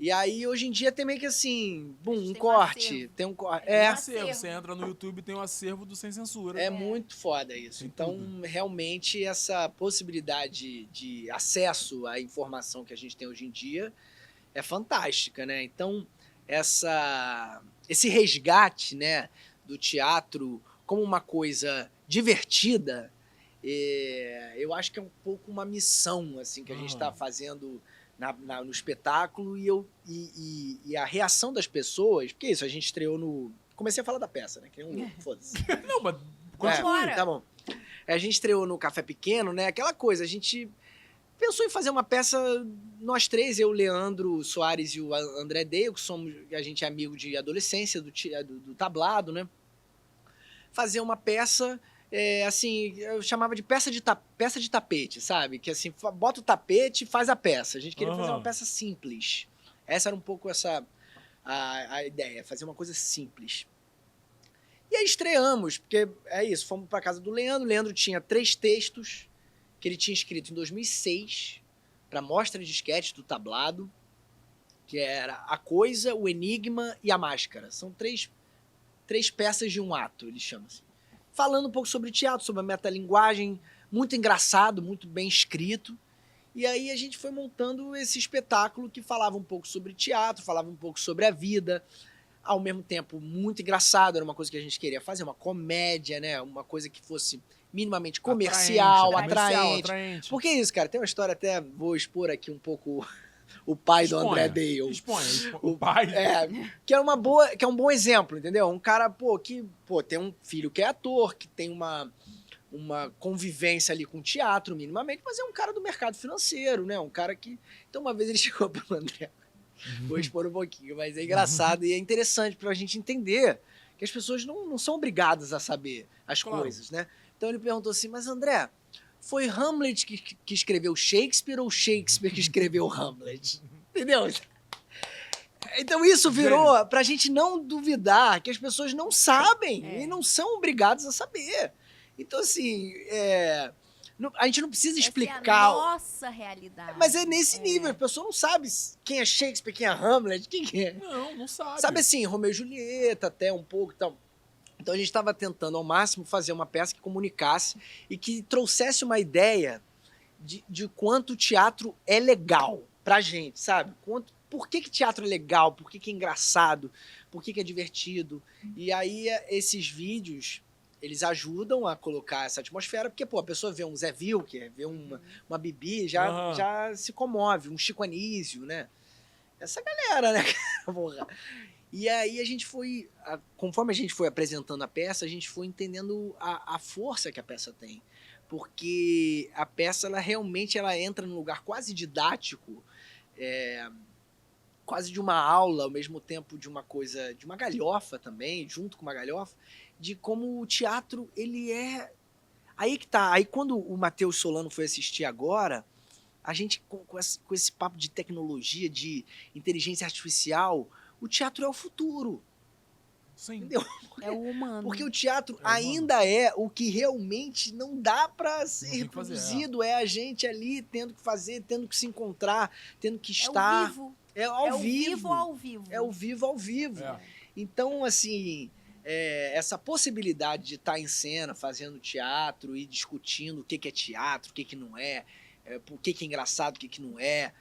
E aí, hoje em dia, tem meio que assim, um Tem corte. Tem um corte. Tem um acervo. Você entra no YouTube e tem um acervo do Sem Censura. É muito foda isso. Tem Então, tudo. realmente, essa possibilidade de acesso à informação que a gente tem hoje em dia é fantástica, né? Então, esse resgate, né, do teatro como uma coisa divertida, eu acho que é um pouco uma missão assim que a gente está fazendo no espetáculo e a reação das pessoas, porque isso, a gente estreou no... Comecei a falar da peça, né? Que nem um louco, foda-se. Não, mas continue. Tá bom. A gente estreou no Café Pequeno, né? Aquela coisa, a gente pensou em fazer uma peça, nós três, eu, Leandro Soares e o André Deio, que a gente é amigo de adolescência, do tablado, né? Fazer uma peça, assim, eu chamava de peça de tapete, sabe? Que assim, bota o tapete e faz a peça. A gente queria fazer uma peça simples. Essa era um pouco a ideia, fazer uma coisa simples. E aí estreamos, porque é isso, fomos para casa do Leandro. O Leandro tinha 3 textos que ele tinha escrito em 2006 para mostra de esquete do tablado, que era A Coisa, O Enigma e A Máscara. São 3 peças de um ato, ele chama assim. Falando um pouco sobre teatro, sobre a metalinguagem, muito engraçado, muito bem escrito. E aí a gente foi montando esse espetáculo que falava um pouco sobre teatro, falava um pouco sobre a vida, ao mesmo tempo muito engraçado, era uma coisa que a gente queria fazer, uma comédia, né? Uma coisa que fosse minimamente comercial, atraente. Porque é isso, cara, tem uma história, até vou expor aqui um pouco o pai do André Deio. Expõe. O pai. Que é um bom exemplo, entendeu? Um cara, que tem um filho que é ator, que tem uma convivência ali com teatro, minimamente, mas é um cara do mercado financeiro, né? Um cara que... Então, uma vez ele chegou pro André, vou expor um pouquinho, mas é engraçado e é interessante pra gente entender que as pessoas não são obrigadas a saber as coisas, né? Então ele perguntou assim, mas André, foi Hamlet que escreveu Shakespeare ou Shakespeare que escreveu Hamlet? Entendeu? Então isso virou pra gente não duvidar que as pessoas não sabem e não são obrigadas a saber. Então, assim, a gente não precisa explicar... Essa é a nossa realidade. Mas é nesse nível, a pessoa não sabe quem é Shakespeare, quem é Hamlet, quem é... Não sabe. Sabe assim, Romeu e Julieta até um pouco e tal. Então a gente estava tentando ao máximo fazer uma peça que comunicasse e que trouxesse uma ideia de quanto o teatro é legal pra gente, sabe? Por que teatro é legal, por que é engraçado, por que é divertido. E aí esses vídeos, eles ajudam a colocar essa atmosfera, porque a pessoa vê um Zé Wilker, vê uma Bibi, já se comove, um Chico Anísio, né? Essa galera, né? Porra. E aí a gente foi, conforme a gente foi apresentando a peça, a gente foi entendendo a força que a peça tem. Porque a peça, ela realmente entra num lugar quase didático, quase de uma aula, ao mesmo tempo de uma coisa, de uma galhofa também, junto com uma galhofa, de como o teatro, ele é... Aí que tá, aí quando o Matheus Solano foi assistir agora, a gente, com esse papo de tecnologia, de inteligência artificial... O teatro é o futuro. Sim. Entendeu? É o humano. Porque o teatro ainda é o que realmente não dá para ser reproduzido. É a gente ali tendo que fazer, tendo que se encontrar, tendo que estar. É ao vivo. É o vivo ao vivo. Então, assim, essa possibilidade de estar em cena, fazendo teatro e discutindo o que é teatro, o que não é, o que é engraçado, o que não é.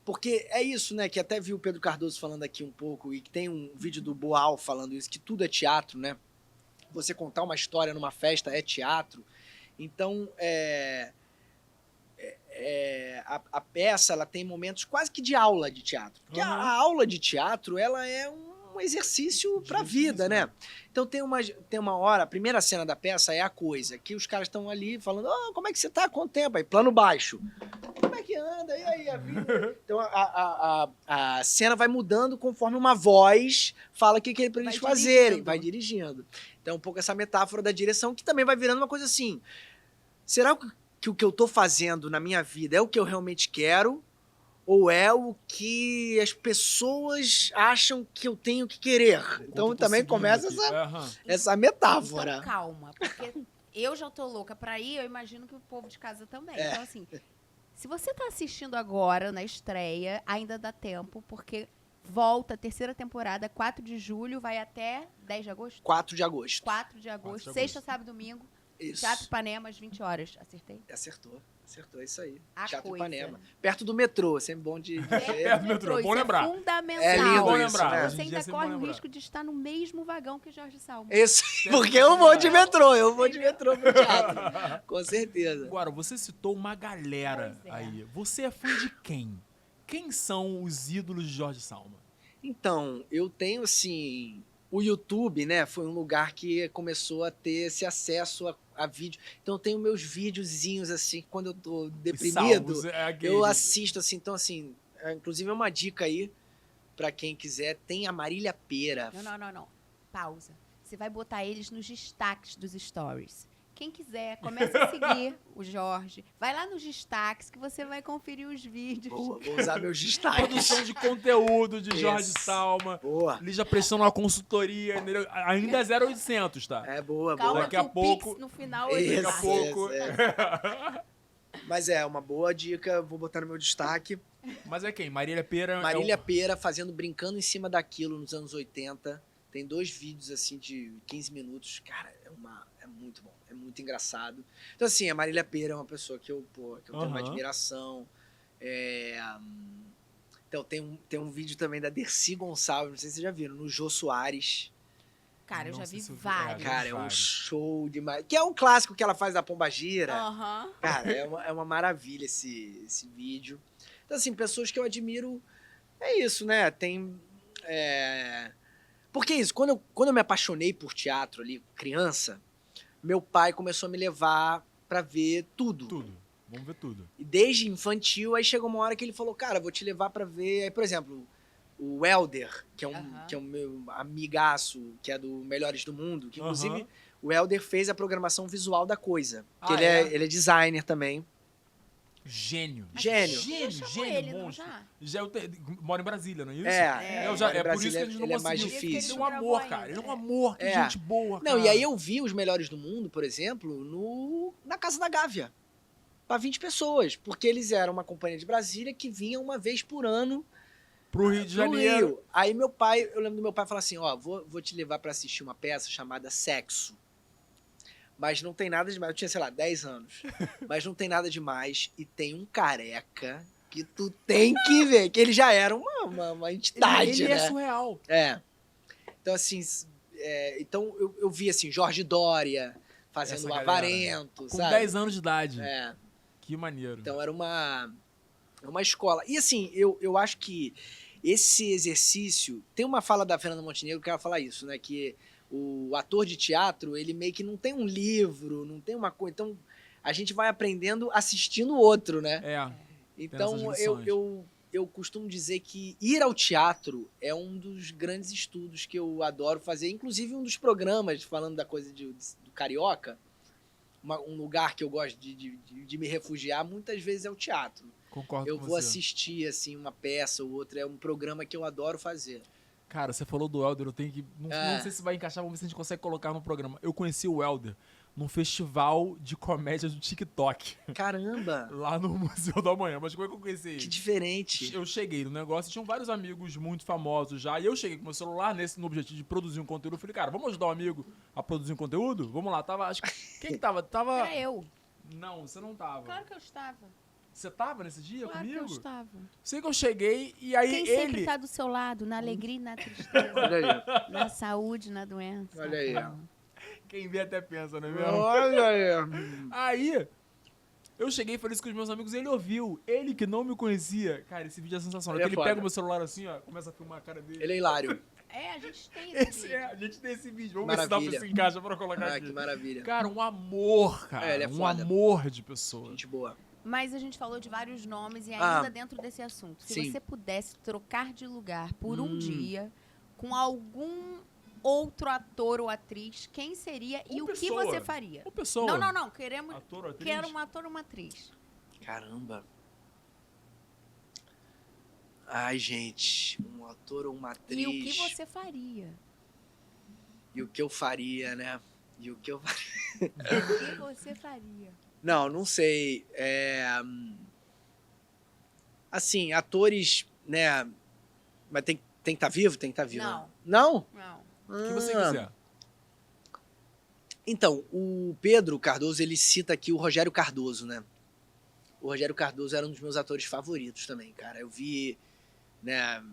Porque é isso, né, que até vi o Pedro Cardoso falando aqui um pouco, e que tem um vídeo do Boal falando isso, que tudo é teatro, né? Você contar uma história numa festa é teatro. Então, a peça, ela tem momentos quase que de aula de teatro. Porque a aula de teatro, ela é um exercício pra vida, né? Então tem uma hora, a primeira cena da peça é A Coisa, que os caras estão ali falando, como é que você tá? Quanto tempo? Aí, plano baixo. Como é que anda? E aí, a vida? Então a cena vai mudando conforme uma voz fala o que é pra eles fazerem. Vai dirigindo. Então um pouco essa metáfora da direção, que também vai virando uma coisa assim, será que o que eu tô fazendo na minha vida é o que eu realmente quero? Ou é o que as pessoas acham que eu tenho que querer? Então também começa essa metáfora. Então, calma, porque eu já tô louca pra ir, eu imagino que o povo de casa também. Então, assim, Se você tá assistindo agora, na estreia, ainda dá tempo, porque volta a terceira temporada, 4 de julho, vai até 10 de agosto? 4 de agosto. 4 de agosto, 4 de sexta, agosto. sábado e domingo. Isso. Teatro Ipanema, às 20 horas. Acertei? Acertou, é isso aí. A Teatro coisa. Ipanema. Perto do metrô, sempre bom de ver. Perto do metrô, bom isso lembrar. É fundamental. É lindo Bom isso, lembrar. né? Hoje Você em dia ainda sempre corre bom o lembrar. risco de estar no mesmo vagão que Jorge Salmo. Isso, porque eu vou de metrô, pro teatro. Com certeza. Agora, você citou uma galera Pois é. aí. Você é fã de quem? Quem são os ídolos de Jorge Salma? Então, eu tenho assim. O YouTube, né, foi um lugar que começou a ter esse acesso a vídeo. Então, eu tenho meus videozinhos, assim, quando eu tô deprimido, Salmos, é aquele- eu assisto, assim. Então, assim, inclusive é uma dica aí, pra quem quiser, tem a Marília Pera. Não. Pausa. Você vai botar eles nos destaques dos stories. Quem quiser, comece a seguir o Jorge. Vai lá nos destaques que você vai conferir os vídeos. Boa, vou usar meus destaques. Produção de conteúdo de Jorge Isso. Salma. Boa. Ele já prestou uma consultoria, entendeu? Ainda é 0800, tá? É boa, Calma boa. Daqui que a o pouco- Pix no final Isso, ele Daqui a passa. pouco. Mas é uma boa dica, vou botar no meu destaque. Mas é quem? Marília Pera. Marília Pera fazendo Brincando em Cima daquilo nos anos 80. Tem 2 vídeos assim de 15 minutos. Cara, é muito bom. É muito engraçado. Então, assim, a Marília Pera é uma pessoa que eu tenho uma Aham. admiração. Então, tem um vídeo também da Dercy Gonçalves, não sei se vocês já viram, no Jô Soares. Cara, eu Não já sei vi se eu vi. vários. Cara, é um vários. show demais. Que é um clássico que ela faz da Pombagira. Aham. Cara, é uma maravilha esse vídeo. Então, assim, pessoas que eu admiro, é isso, né? Porque é isso, quando eu me apaixonei por teatro ali, criança, meu pai começou a me levar pra ver tudo. Tudo. Vamos ver tudo. E desde infantil, aí chegou uma hora que ele falou, cara, vou te levar pra ver... Aí, por exemplo, o Helder, que Aham. é um meu amigaço, que é do Melhores do Mundo, que inclusive Aham. o Helder fez a programação visual da coisa. Que Ah, ele é designer também. Gênio. Gênio. Gênio, Já chamou gênio, ele, não monstro. já? Mora em Brasília, não é isso? É, Já, em é por Brasília isso que a gente não ele é mais conseguiu. difícil. Ele é um amor, cara. Ele é um amor, que gente boa, Não, cara. e aí eu vi os Melhores do Mundo, por exemplo, na Casa da Gávea. Pra 20 pessoas. Porque eles eram uma companhia de Brasília que vinha uma vez por ano Pro Rio de pro Janeiro. Rio. Aí eu lembro do meu pai falar assim, ó, vou te levar pra assistir uma peça chamada Sexo. Mas não tem nada demais. Eu tinha, sei lá, 10 anos. Mas não tem nada demais. E tem um careca que tu tem que ver. Que ele já era uma entidade, Ele né? é surreal. É. Então, assim, então eu vi, assim, Jorge Dória fazendo Essa o galera, Avarento, Com sabe? 10 anos de idade. É. Que maneiro. Então era uma escola. E, assim, eu acho que esse exercício... Tem uma fala da Fernanda Montenegro que ela fala isso, né? Que o ator de teatro, ele meio que não tem um livro, não tem uma coisa... Então, a gente vai aprendendo assistindo o outro, né? É. Então, essas lições. eu costumo dizer que ir ao teatro é um dos grandes estudos que eu adoro fazer. Inclusive, um dos programas, falando da coisa do Carioca, um lugar que eu gosto de me refugiar, muitas vezes é o teatro. Concordo Eu com vou você. assistir, assim, uma peça ou outra. É um programa que eu adoro fazer. Cara, você falou do Helder, eu tenho que... Não sei se vai encaixar, vamos ver se a gente consegue colocar no programa. Eu conheci o Helder num festival de comédia do TikTok, Caramba! lá no Museu da Manhã. Mas como é que eu conheci ele? Que diferente. Eu cheguei no negócio e tinham vários amigos muito famosos já. E eu cheguei com meu celular no objetivo de produzir um conteúdo. Eu falei, cara, vamos ajudar um amigo a produzir um conteúdo? Vamos lá. Quem que tava? Era eu. Não, você não tava. Claro que eu estava. Você tava nesse dia Claro comigo? que eu estava. Sei que eu cheguei e aí Quem ele... sempre tá do seu lado, na alegria e na tristeza, Olha aí. na saúde, na doença. Olha aí. Quem vê até pensa, não é mesmo? Olha aí. Aí, eu cheguei e falei isso com os meus amigos e ele ouviu. Ele que não me conhecia. Cara, esse vídeo é sensacional. Ele é Ele foda. pega o meu celular assim, ó, começa a filmar a cara dele. Ele é hilário. É, a gente tem esse Esse vídeo. a gente tem esse vídeo. Vamos ver se dá Maravilha. pra se encaixa pra colocar Ah, aqui. que maravilha. Cara, um amor, cara. É, ele é um foda. amor de pessoa. Gente boa. Mas a gente falou de vários nomes e ainda Ah. dentro desse assunto. Se Sim. você pudesse trocar de lugar por um dia com algum outro ator ou atriz, quem seria e Uma o que pessoa. você faria? Uma pessoa. Não. Queremos, Ator ou atriz? quero um ator ou uma atriz. Caramba. Ai, gente. Um ator ou uma atriz. E o que você faria? E o que eu faria, né? E o que eu O que você faria? Não sei. Assim, atores, né? Mas tem que estar vivo? Tem que estar vivo. Não. Não? Não. O que você quiser. Então, o Pedro Cardoso, ele cita aqui o Rogério Cardoso, né? O Rogério Cardoso era um dos meus atores favoritos também, cara. Eu vi, né?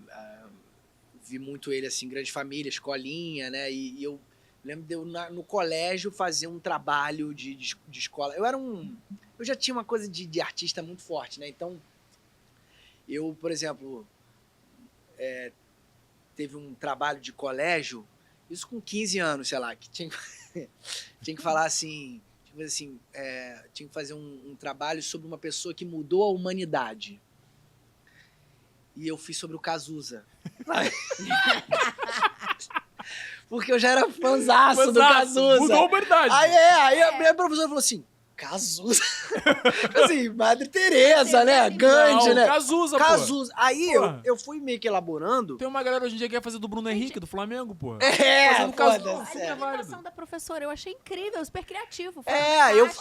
Vi muito ele, assim, Grande Família, Escolinha, né? E eu lembro de eu, no colégio, fazer um trabalho de escola. Eu já tinha uma coisa de artista muito forte, né? Então, eu, por exemplo, teve um trabalho de colégio, isso com 15 anos, sei lá, que tinha que falar assim, tinha que fazer um trabalho sobre uma pessoa que mudou a humanidade. E eu fiz sobre o Cazuza. Porque eu já era fãzaço do Cazuza. Mudou a humanidade. Aí a minha professora falou assim, Cazuza? Assim, Madre Teresa, né? Gandhi, né? Cazuza, pô. Cazuza. Aí eu fui meio que elaborando. Tem uma galera hoje em dia que quer fazer do Bruno Henrique, do Flamengo, pô. Fazendo Cazuza. A imitação da professora, eu achei incrível, super criativo.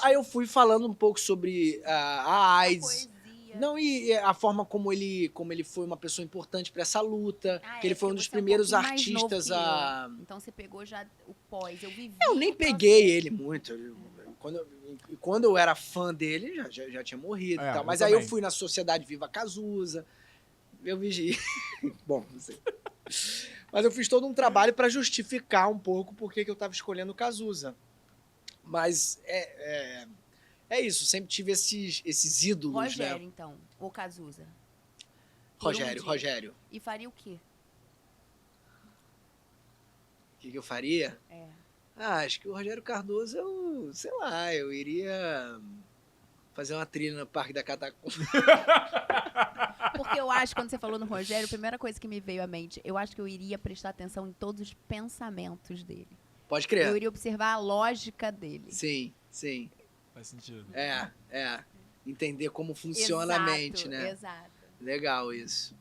Aí eu fui falando um pouco sobre a AIDS. Poesia. Não, e a forma como ele foi uma pessoa importante para essa luta. Que ele foi um dos primeiros artistas a... Então você pegou já o pós, eu vivi. Eu nem peguei ele muito. Quando eu era fã dele, já tinha morrido e tal. Mas aí eu fui na Sociedade Viva Cazuza. Eu vi... Bom, não sei. Mas eu fiz todo um trabalho para justificar um pouco por que eu estava escolhendo o Cazuza. Mas é isso, sempre tive esses ídolos, Rogério, né? então, ou Cazuza? Rogério. E faria o quê? O que eu faria? Acho que o Rogério Cardoso, sei lá, eu iria fazer uma trilha no Parque da Catacumba. Porque eu acho, quando você falou no Rogério, a primeira coisa que me veio à mente, eu acho que eu iria prestar atenção em todos os pensamentos dele. Pode crer. Eu iria observar a lógica dele. Sim. Faz sentido. Entender como funciona a mente, né? Exato. Legal isso.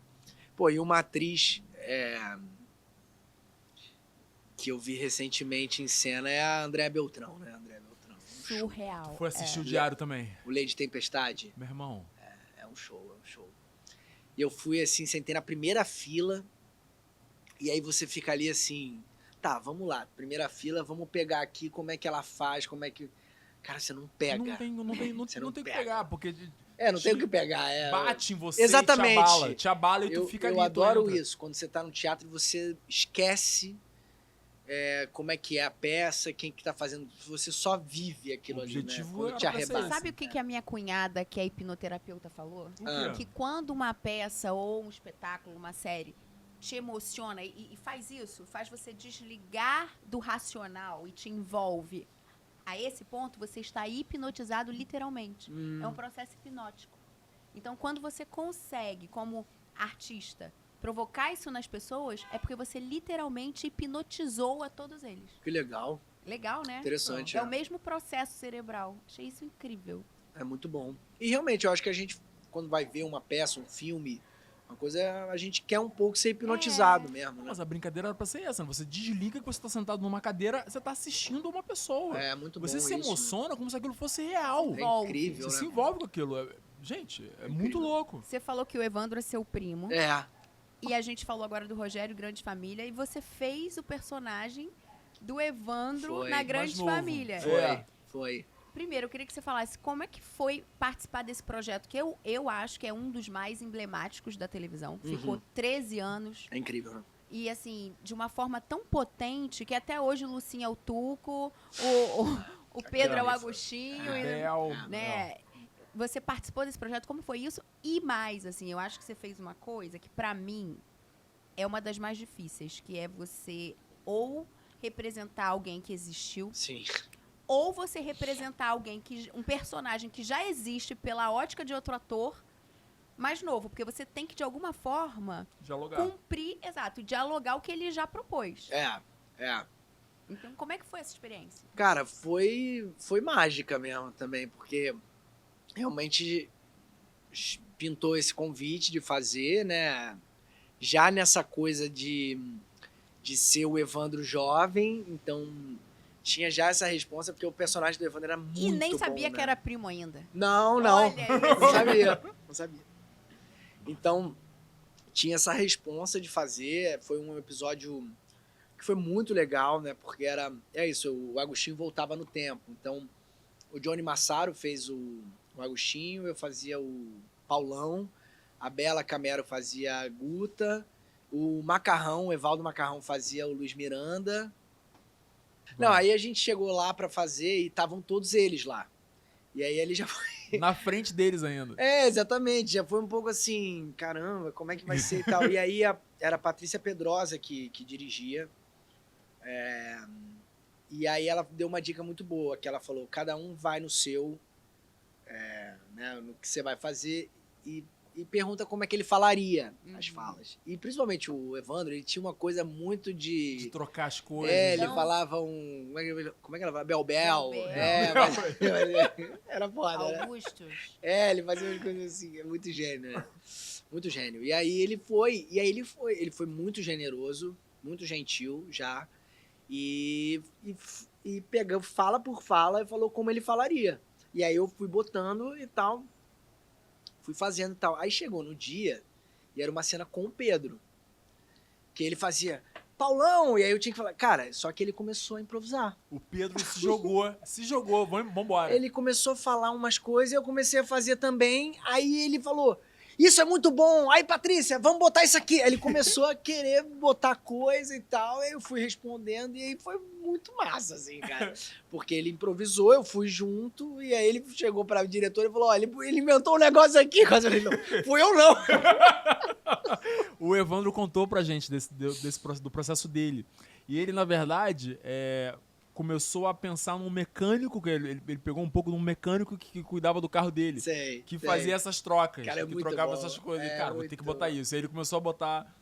Pô, e uma atriz que eu vi recentemente em cena é a Andréa Beltrão, né? Surreal. Tu foi assistir o Diário também? O Lady Tempestade. Meu irmão. É um show. E eu fui assim, sentei na primeira fila, e aí você fica ali assim, tá, vamos lá, primeira fila, vamos pegar aqui como é que ela faz, como é que... Cara, você não pega. Não tem que pegar, porque... não tem o que pegar. Bate em você, exatamente. Te abala e tu fica ali. Eu adoro isso, quando você tá no teatro, você esquece como é que é a peça, quem que tá fazendo, você só vive aquilo ali, né? Quando te arrebata. Sabe o que a minha cunhada, que é hipnoterapeuta, falou? quê? Que quando uma peça ou um espetáculo, uma série, te emociona e faz isso, faz você desligar do racional e te envolve a esse ponto, você está hipnotizado literalmente. É um processo hipnótico. Então, quando você consegue, como artista, provocar isso nas pessoas, é porque você literalmente hipnotizou a todos eles. Que legal. Legal, né? Interessante. É o mesmo processo cerebral. Achei isso incrível. É muito bom. E realmente, eu acho que a gente, quando vai ver uma peça, um filme, uma coisa, a gente quer um pouco ser hipnotizado mesmo, né? Mas a brincadeira era pra ser essa, né? Você desliga que você tá sentado numa cadeira, você tá assistindo uma pessoa. É muito bom Você se isso, emociona como se aquilo fosse real. É incrível, Você né? se envolve com aquilo. Gente, é muito louco. Você falou que o Evandro é seu primo. E a gente falou agora do Rogério, Grande Família. E você fez o personagem do Evandro na Grande Família. Foi. Primeiro, eu queria que você falasse como é que foi participar desse projeto, que eu acho que é um dos mais emblemáticos da televisão. Ficou 13 anos. É incrível, né? E, assim, de uma forma tão potente que até hoje o Lucinha é o Tuco, o Pedro é o Agostinho. Né? Você participou desse projeto, como foi isso? E mais, assim, eu acho que você fez uma coisa que, pra mim, é uma das mais difíceis, que é você ou representar alguém que existiu... Sim. Ou você representar um personagem que já existe pela ótica de outro ator, mais novo. Porque você tem que, de alguma forma, cumprir, dialogar o que ele já propôs. Então, como é que foi essa experiência? Cara, foi mágica mesmo também, porque realmente pintou esse convite de fazer, né? Já nessa coisa de ser o Evandro jovem, então... Tinha já essa responsa, porque o personagem do Evandro era muito bom. E nem sabia né? que era primo ainda. Não. Olha Não sabia. Então, tinha essa responsa de fazer. Foi um episódio que foi muito legal, né? Porque é isso, o Agostinho voltava no tempo. Então, o Johnny Massaro fez o Agostinho, eu fazia o Paulão, a Bela Camero fazia a Guta, o Macarrão, o Evaldo Macarrão fazia o Luiz Miranda. Não, aí a gente chegou lá pra fazer e estavam todos eles lá. E aí ele já foi... Na frente deles ainda. Exatamente. Já foi um pouco assim, caramba, como é que vai ser e tal. E aí era a Patrícia Pedrosa que dirigia. E aí ela deu uma dica muito boa, que ela falou, cada um vai no seu, né, no que você vai fazer e pergunta como é que ele falaria as falas. E principalmente o Evandro, ele tinha uma coisa muito De trocar as coisas. ele Então- falava como é que ela fala? Bel-bel. Bel-bel. Era foda, né? Augustus. Ele fazia umas coisas assim, é muito gênio, né? Muito gênio. E aí ele foi muito generoso, muito gentil já, e pegou fala por fala e falou como ele falaria. E aí eu fui botando e tal, fui fazendo e tal. Aí chegou no dia, e era uma cena com o Pedro, que ele fazia, Paulão, e aí eu tinha que falar, cara, só que ele começou a improvisar. O Pedro se jogou, vambora. Ele começou a falar umas coisas e eu comecei a fazer também. Aí ele falou, isso é muito bom. Aí, Patrícia, vamos botar isso aqui. Aí ele começou a querer botar coisa e tal. Aí eu fui respondendo e aí foi muito massa, assim, cara. Porque ele improvisou, eu fui junto. E aí ele chegou pra diretora e falou, olha, ele inventou um negócio aqui. Eu falei, não, fui eu não. O Evandro contou pra gente do processo dele. E ele, na verdade, começou a pensar num mecânico, que ele pegou um pouco de um mecânico que cuidava do carro dele. Sei, Que sei. fazia essas trocas, Cara, é que muito trocava bom. essas coisas. É Cara, vou ter muito que botar bom. isso. Aí ele começou a botar...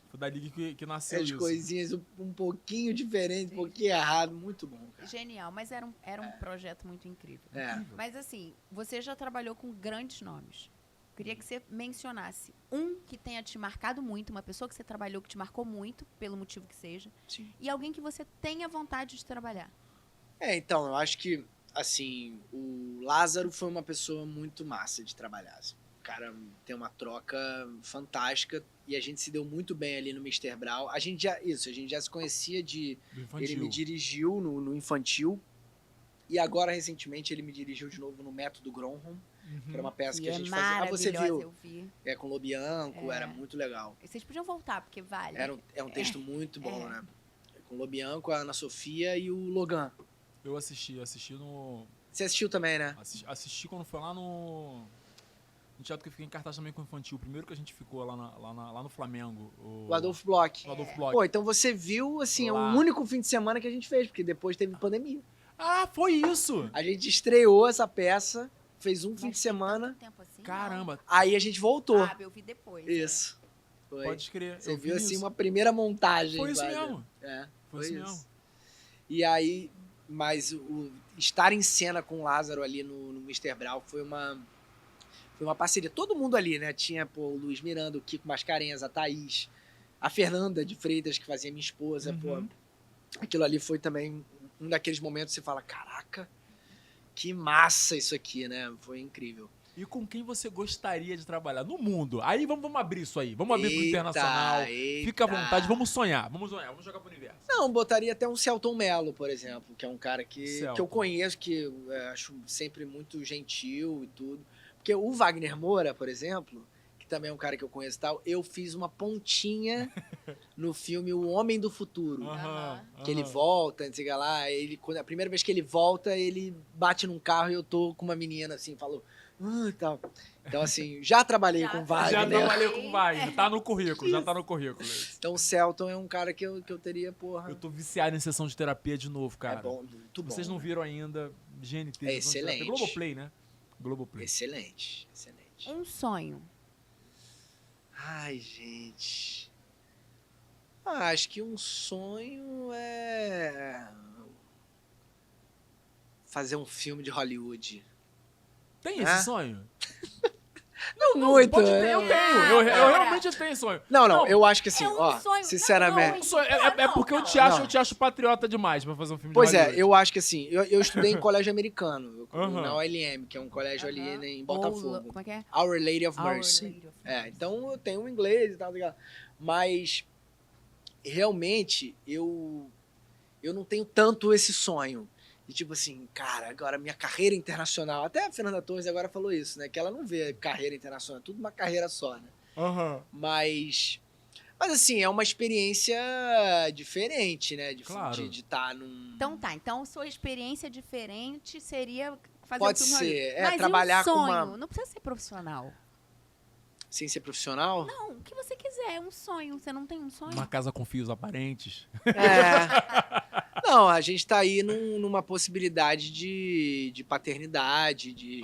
Foi dali que nasceu As isso. coisinhas um pouquinho diferentes, um pouquinho errado. Muito bom, cara. Genial, mas era um projeto muito incrível. Mas assim, você já trabalhou com grandes nomes. Queria que você mencionasse um que tenha te marcado muito, uma pessoa que você trabalhou que te marcou muito, pelo motivo que seja, Sim. e alguém que você tenha vontade de trabalhar. Então, eu acho que, assim, o Lázaro foi uma pessoa muito massa de trabalhar. Assim. O cara tem uma troca fantástica e a gente se deu muito bem ali no Mr. Brown. A gente já se conhecia Do infantil. Ele me dirigiu no infantil e agora, recentemente, ele me dirigiu de novo no Método Gronholm, que era uma peça que a gente fazia. Ah, você viu? Eu vi. Com o Lobianco, era muito legal. E vocês podiam voltar, porque vale. É um texto muito bom, né? Com o Lobianco, a Ana Sofia e o Logan. Eu assisti no... Você assistiu também, né? Assisti quando foi lá no teatro que eu fiquei em cartaz também com o infantil. O primeiro que a gente ficou lá no Flamengo. O Adolfo Bloch. O Adolfo Bloch. Pô, então você viu, assim, é o Lá. único fim de semana que a gente fez, porque depois teve pandemia. Ah, foi isso! A gente estreou essa peça, fez um fim de semana, Tanto tempo assim, Caramba, aí a gente voltou. Ah, eu vi depois. Isso. Foi. pode crer. Você eu viu, vi assim, isso. uma primeira montagem. Foi isso quase. mesmo. Foi isso isso. mesmo. E aí, mas estar em cena com o Lázaro ali no Mr. Brown foi uma parceria. Todo mundo ali, né? Tinha o Luiz Miranda, o Kiko Mascarenhas, a Thaís, a Fernanda de Freitas, que fazia minha esposa. Uhum. Aquilo ali foi também um daqueles momentos que você fala, caraca, que massa isso aqui, né? Foi incrível. E com quem você gostaria de trabalhar no mundo? Aí vamos abrir isso aí. Vamos abrir pro internacional. Fica à vontade, vamos sonhar, vamos jogar pro universo. Não, botaria até um Celton Mello, por exemplo, que é um cara que Celton. eu conheço, que eu acho sempre muito gentil e tudo. Porque o Wagner Moura, por exemplo, que também é um cara que eu conheço e tal, eu fiz uma pontinha no filme O Homem do Futuro. Que ele volta, não sei o que lá, a primeira vez que ele volta, ele bate num carro e eu tô com uma menina assim, falou... tal. Então, assim, já trabalhei com o Wagner. Já trabalhei com o Wagner, tá no currículo, já tá no currículo. Então o Celton é um cara que eu teria, porra... Eu tô viciado em sessão de terapia de novo, cara. É bom, muito bom. Vocês não né? viram ainda, GNT. É sessão de terapia. excelente. Globoplay, né? Globoplay. Excelente. Um sonho. Ai, gente... acho que um sonho é... fazer um filme de Hollywood. Tem esse sonho? Não, muito. Pode ter, eu tenho. Eu realmente tenho sonho. Não, eu acho que assim, um sonho. sinceramente... É porque eu te acho patriota demais pra fazer um filme de Pois Hollywood. eu acho que assim, eu estudei em colégio americano, na OLM, que é um colégio ali em Botafogo. Como é que é? Our Lady of Our Mercy. Lady of Mercy. Então eu tenho inglês e tal, mas realmente eu não tenho tanto esse sonho. E tipo assim, cara, agora minha carreira internacional, até a Fernanda Torres agora falou isso, né? Que ela não vê carreira internacional, é tudo uma carreira só, né? Mas assim, é uma experiência diferente, né? De estar num... Então sua experiência diferente seria fazer Pode um filme ser, Mas trabalhar e um sonho? com uma... Não precisa ser profissional. Sem ser profissional? Não, o que você quiser, um sonho. Você não tem um sonho? Uma casa com fios aparentes. Não, a gente tá aí numa possibilidade de paternidade, de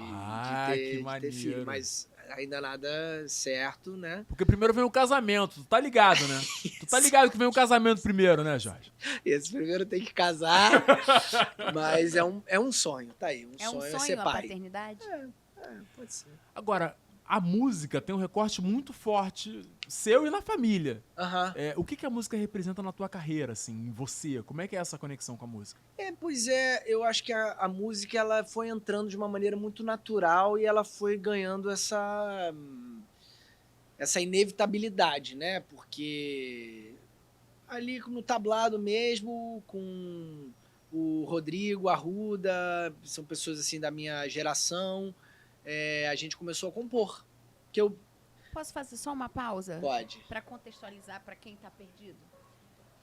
ter filho, mas ainda nada certo, né? Porque primeiro vem o casamento, tu tá ligado, né? Tu tá ligado que vem o casamento primeiro, né, Jorge? Esse primeiro tem que casar, mas é um sonho, tá aí. É um sonho sonho ser a pai. paternidade? Pode ser. Agora, a música tem um recorte muito forte seu e na família. O que a música representa na tua carreira, assim, em você? Como é que é essa conexão com a música? Pois é, eu acho que a música ela foi entrando de uma maneira muito natural e ela foi ganhando essa inevitabilidade, né? Porque ali no tablado mesmo, com o Rodrigo, a Ruda, são pessoas assim da minha geração, a gente começou a compor. Posso fazer só uma pausa? Pode. Para contextualizar para quem tá perdido.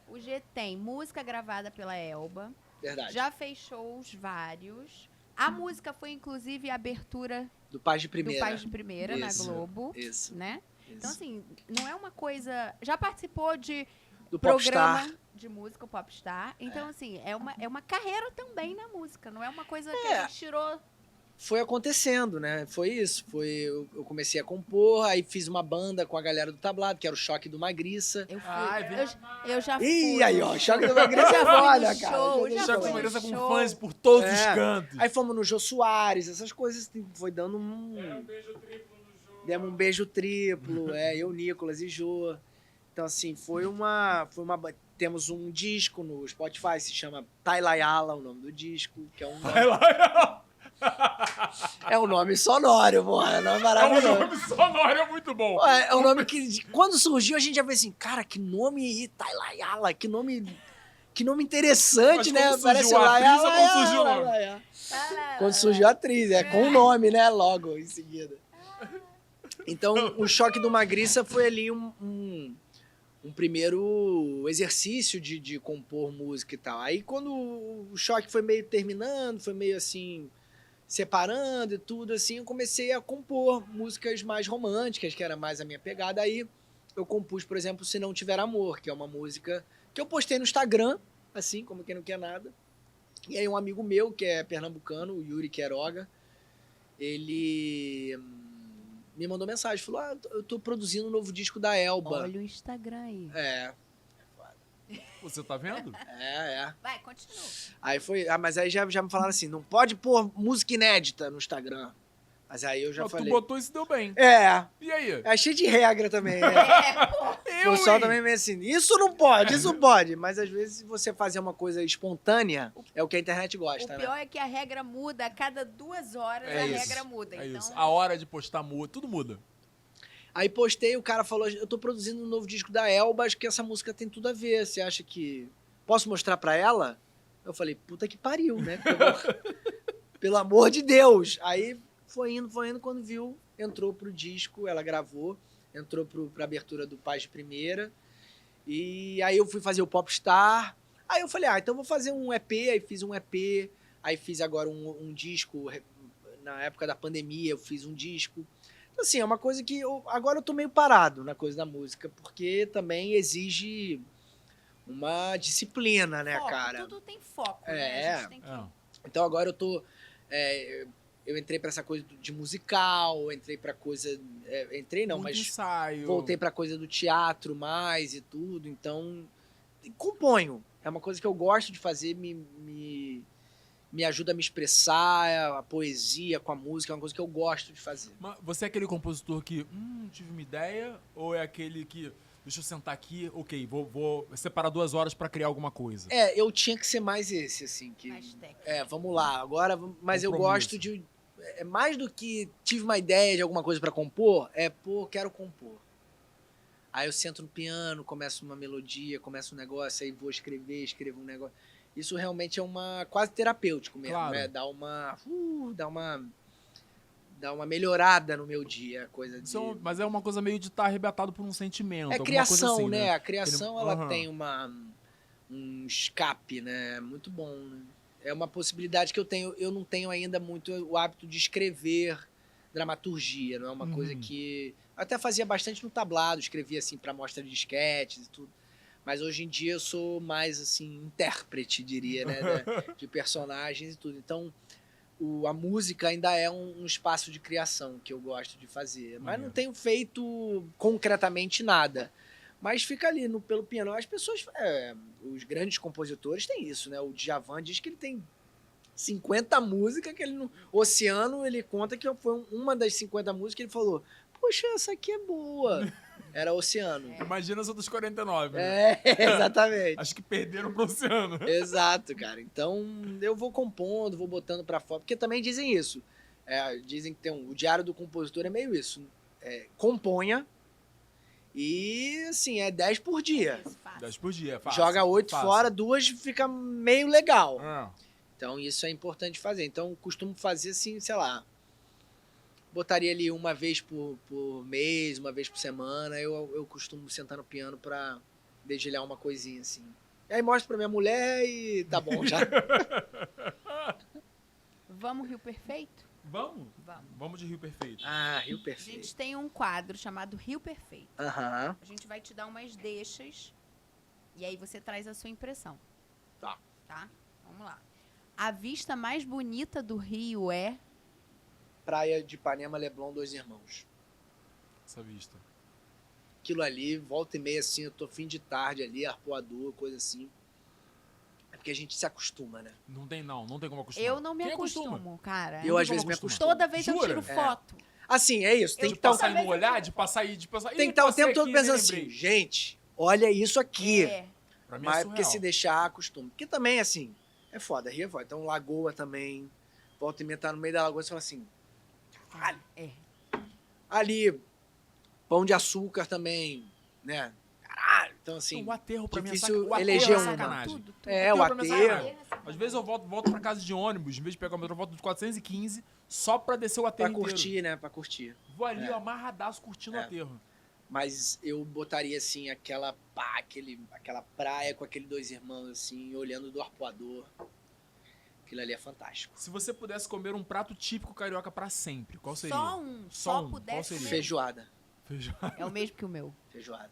O G tem música gravada pela Elba. Verdade. Já fez shows vários. A música foi, inclusive, a abertura do Paz de Primeira, na Globo. Isso. Né? Então, assim, não é uma coisa... Já participou do programa Popstar. De música, o Popstar. Então, assim, é uma carreira também na música. Não é uma coisa que a gente tirou... Foi acontecendo, né? Foi isso. Eu comecei a compor, aí fiz uma banda com a galera do tablado, que era o Choque do Magriça. Eu já fui. Ih, aí, ó, Choque do Magriça é foda, cara. Choque do Magriça com fãs por todos os cantos. Aí fomos no Jô Soares, essas coisas, foi dando Demos um beijo triplo, eu, Nicolas e Jô. Então, assim, temos um disco no Spotify, se chama Tailayala, o nome do disco, que é um nome... É um nome sonoro, porra. É um nome maravilhoso. É um nome sonoro, é muito bom. É um nome que, quando surgiu, a gente já fez assim, cara, que nome Tailayala, que nome interessante, né? Parece a atriz ou quando surgiu o nome? Quando surgiu a atriz, com o nome, né? Logo em seguida. Então, o Choque do Magriça foi ali um primeiro exercício de compor música e tal. Aí, quando o Choque foi meio terminando, foi meio assim... separando e tudo, assim, eu comecei a compor músicas mais românticas, que era mais a minha pegada. Aí eu compus, por exemplo, Se Não Tiver Amor, que é uma música que eu postei no Instagram, assim, como quem não quer nada. E aí um amigo meu, que é pernambucano, o Yuri Queiroga, ele me mandou mensagem, falou, eu tô produzindo um novo disco da Elba. Olha o Instagram aí. Você tá vendo? Vai, continua. Aí mas aí já me falaram assim, não pode pôr música inédita no Instagram. Mas aí eu já falei... Tu botou e se deu bem. E aí? É cheio de regra também, né? O pessoal também vem assim, isso não pode, isso pode. Mas às vezes, se você fazer uma coisa espontânea, é o que a internet gosta, O pior é que a regra muda, a cada 2 horas regra muda. É isso, a hora de postar muda, tudo muda. Aí postei, o cara falou, eu tô produzindo um novo disco da Elba, acho que essa música tem tudo a ver, você acha que... Posso mostrar pra ela? Eu falei, puta que pariu, né? Pelo amor de Deus! Aí foi indo, quando viu, entrou pro disco, ela gravou, entrou pra abertura do Paz de Primeira, e aí eu fui fazer o Popstar, aí eu falei, então vou fazer um EP, aí fiz um EP, aí fiz agora um disco, na época da pandemia eu fiz um disco. Assim, é uma coisa que agora eu tô meio parado na coisa da música, porque também exige uma disciplina, né, cara? Tudo tem foco, né? A gente tem que... Então agora eu tô... eu entrei pra essa coisa de musical, entrei pra coisa... entrei não, mas ensaio. Voltei pra coisa do teatro mais e tudo, então componho. É uma coisa que eu gosto de fazer, me me ajuda a me expressar, a poesia com a música, é uma coisa que eu gosto de fazer. Mas você é aquele compositor que, tive uma ideia, ou é aquele que, deixa eu sentar aqui, ok, vou separar 2 horas pra criar alguma coisa? Eu tinha que ser mais esse, assim. Mais técnico. Vamos lá, agora, mas eu Compromisso. gosto de... mais do que tive uma ideia de alguma coisa pra compor, quero compor. Aí eu sento no piano, começo uma melodia, começo um negócio, aí vou escrevo um negócio. Isso realmente é quase terapêutico mesmo, Claro. né? Dá uma melhorada no meu dia, coisa de... Mas é uma coisa meio de estar arrebatado por um sentimento. É alguma criação, coisa assim, né? A criação, ela Aham. tem um escape, né? Muito bom, né? É uma possibilidade que eu tenho. Eu não tenho ainda muito o hábito de escrever dramaturgia, não é uma coisa que... Eu até fazia bastante no tablado, escrevia assim pra mostra de esquetes e tudo. Mas hoje em dia eu sou mais, assim, intérprete, diria, né? De personagens e tudo. Então, a música ainda é um espaço de criação que eu gosto de fazer. Mas não tenho feito concretamente nada. Mas fica ali pelo piano. As pessoas... os grandes compositores têm isso, né? O Djavan diz que ele tem 50 músicas que ele no Oceano, ele conta que foi uma das 50 músicas que ele falou: poxa, essa aqui é boa. Era Oceano. Imagina as outras 49, né? Exatamente. Acho que perderam pro Oceano. Exato, cara. Então, eu vou compondo, vou botando pra fora. Porque também dizem isso. Dizem que o diário do compositor é meio isso. Componha e, assim, 10 por dia. 10 por dia, fácil. Joga 8 fácil. fora, 2 fica meio legal. É. Então, isso é importante fazer. Então, costumo fazer assim, sei lá, botaria ali uma vez por mês, uma vez por semana. Eu costumo sentar no piano pra dedilhar uma coisinha assim. E aí mostro pra minha mulher e tá bom já. Vamos Rio Perfeito? Vamos? Vamos. Vamos de Rio Perfeito. Ah, Rio A Perfeito. gente tem um quadro chamado Rio Perfeito. Aham. A gente vai te dar umas deixas e aí você traz a sua impressão. Tá. Tá? Vamos lá. A vista mais bonita do Rio é... Praia de Ipanema, Leblon, Dois Irmãos. Essa vista. Aquilo ali, volta e meia assim, eu tô fim de tarde ali, arpoador, coisa assim. É porque a gente se acostuma, né? Não tem como acostumar. Eu não me Quem acostumo, acostuma? cara. Eu às como vezes me acostuma? acostumo. Toda vez eu Jura? tiro foto. Assim, é isso. Tem De que estar passar e vez não eu olhar, fico- de passar e de passar. tem que Ih, estar o passei tempo todo aqui, pensando nem assim, lembrei. gente, olha isso aqui. É. Pra mim Mas é é porque surreal. se deixar, acostuma. Porque também, assim, é foda, Rio é foda. Então, Lagoa também. Volta e meia tá no meio da lagoa e fala assim, É. ali, Pão de Açúcar também, né? Caralho. Então, assim, O aterro pra mim é difícil o aterro eleger é uma. sacanagem. Tudo. o Aterro pra mim é aterro. sacanagem. Às vezes eu volto pra casa de ônibus, em vez de pegar o metrô, eu volto de 415 só pra descer o aterro Pra inteiro. curtir, né? Pra curtir. Vou ali, ó, amarradaço, curtindo o É. aterro. Mas eu botaria, assim, aquela praia com aqueles dois irmãos, assim, olhando do arpoador. Aquilo ali é fantástico. Se você pudesse comer um prato típico carioca pra sempre, qual seria? Só um. Só Só um. Qual pudesse seria? comer. Feijoada. Feijão. É o mesmo que o meu. Feijoada.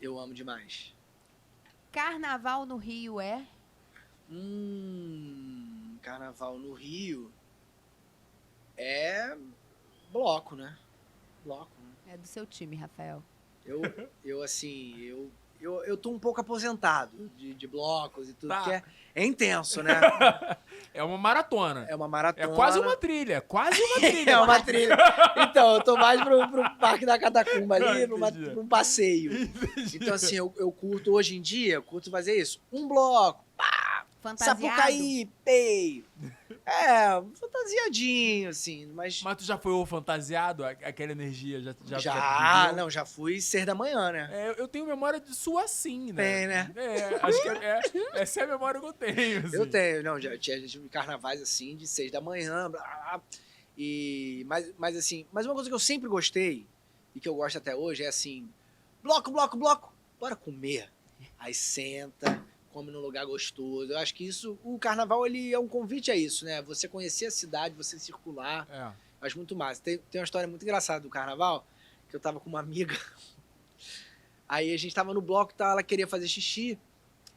Eu amo demais. Carnaval no Rio é... Carnaval no Rio é bloco, né? Bloco, né? É do seu time, Rafael. Eu tô um pouco aposentado de blocos e tudo, Tá. porque é intenso, né? É uma maratona. É uma É maratona. quase uma trilha. Quase uma trilha. É uma trilha. Então, eu tô mais pro Parque da Catacumba ali, Entendi. pra um passeio. Então, assim, eu curto hoje em dia, eu curto fazer isso. Um bloco, Fantasiado. Sapucaí, pei. Fantasiadinho, assim, mas... Mas tu já foi fantasiado? Aquela energia já viveu? Não, já fui ser da manhã, né? Eu tenho memória disso assim, né? Tem, né? Acho que essa é a memória que eu tenho. Assim. Eu tenho, não, já tinha carnavais assim, de 6 da manhã, blá, blá, blá. Mas uma coisa que eu sempre gostei, e que eu gosto até hoje, é assim, bloco, bora comer. Aí senta, come num lugar gostoso. Eu acho que o carnaval, ele é um convite a isso, né? Você conhecer a cidade, você circular, acho muito massa. Tem uma história muito engraçada do carnaval, que eu tava com uma amiga, aí a gente tava no bloco, ela queria fazer xixi,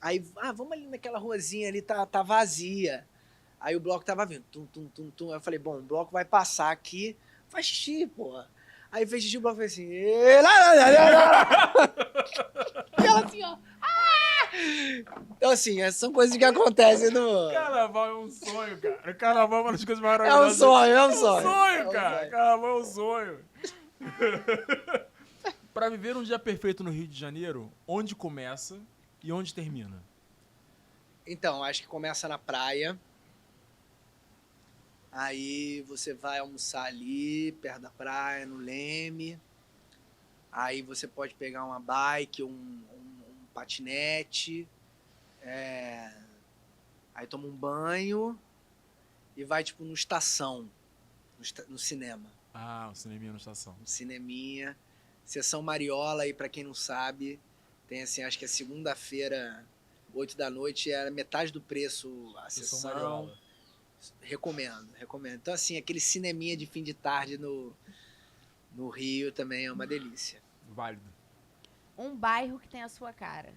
aí, vamos ali naquela ruazinha ali, tá vazia. Aí o bloco tava vindo, tum. Aí eu falei, bom, o bloco vai passar aqui, faz xixi, porra. Aí fez xixi, o bloco fez assim, e ela assim, ó, Então, assim, essas são coisas que acontecem no... Carnaval é um sonho, cara. Carnaval é uma das coisas É um maravilhosas. sonho, é um É um sonho. sonho, cara. Carnaval é um sonho. Pra viver um dia perfeito no Rio de Janeiro, onde começa e onde termina? Então, acho que começa na praia. Aí você vai almoçar ali, perto da praia, no Leme. Aí você pode pegar uma bike, um patinete. Aí toma um banho e vai, tipo, no Estação, no cinema. Ah, o cineminha na estação. Um cineminha. Sessão Mariola, aí pra quem não sabe, tem assim, acho que é segunda-feira, 8 da noite, era metade do preço a Sessão sessão. Mariola. Recomendo. Então, assim, aquele cineminha de fim de tarde no Rio também é uma delícia. Válido. Um bairro que tem a sua cara.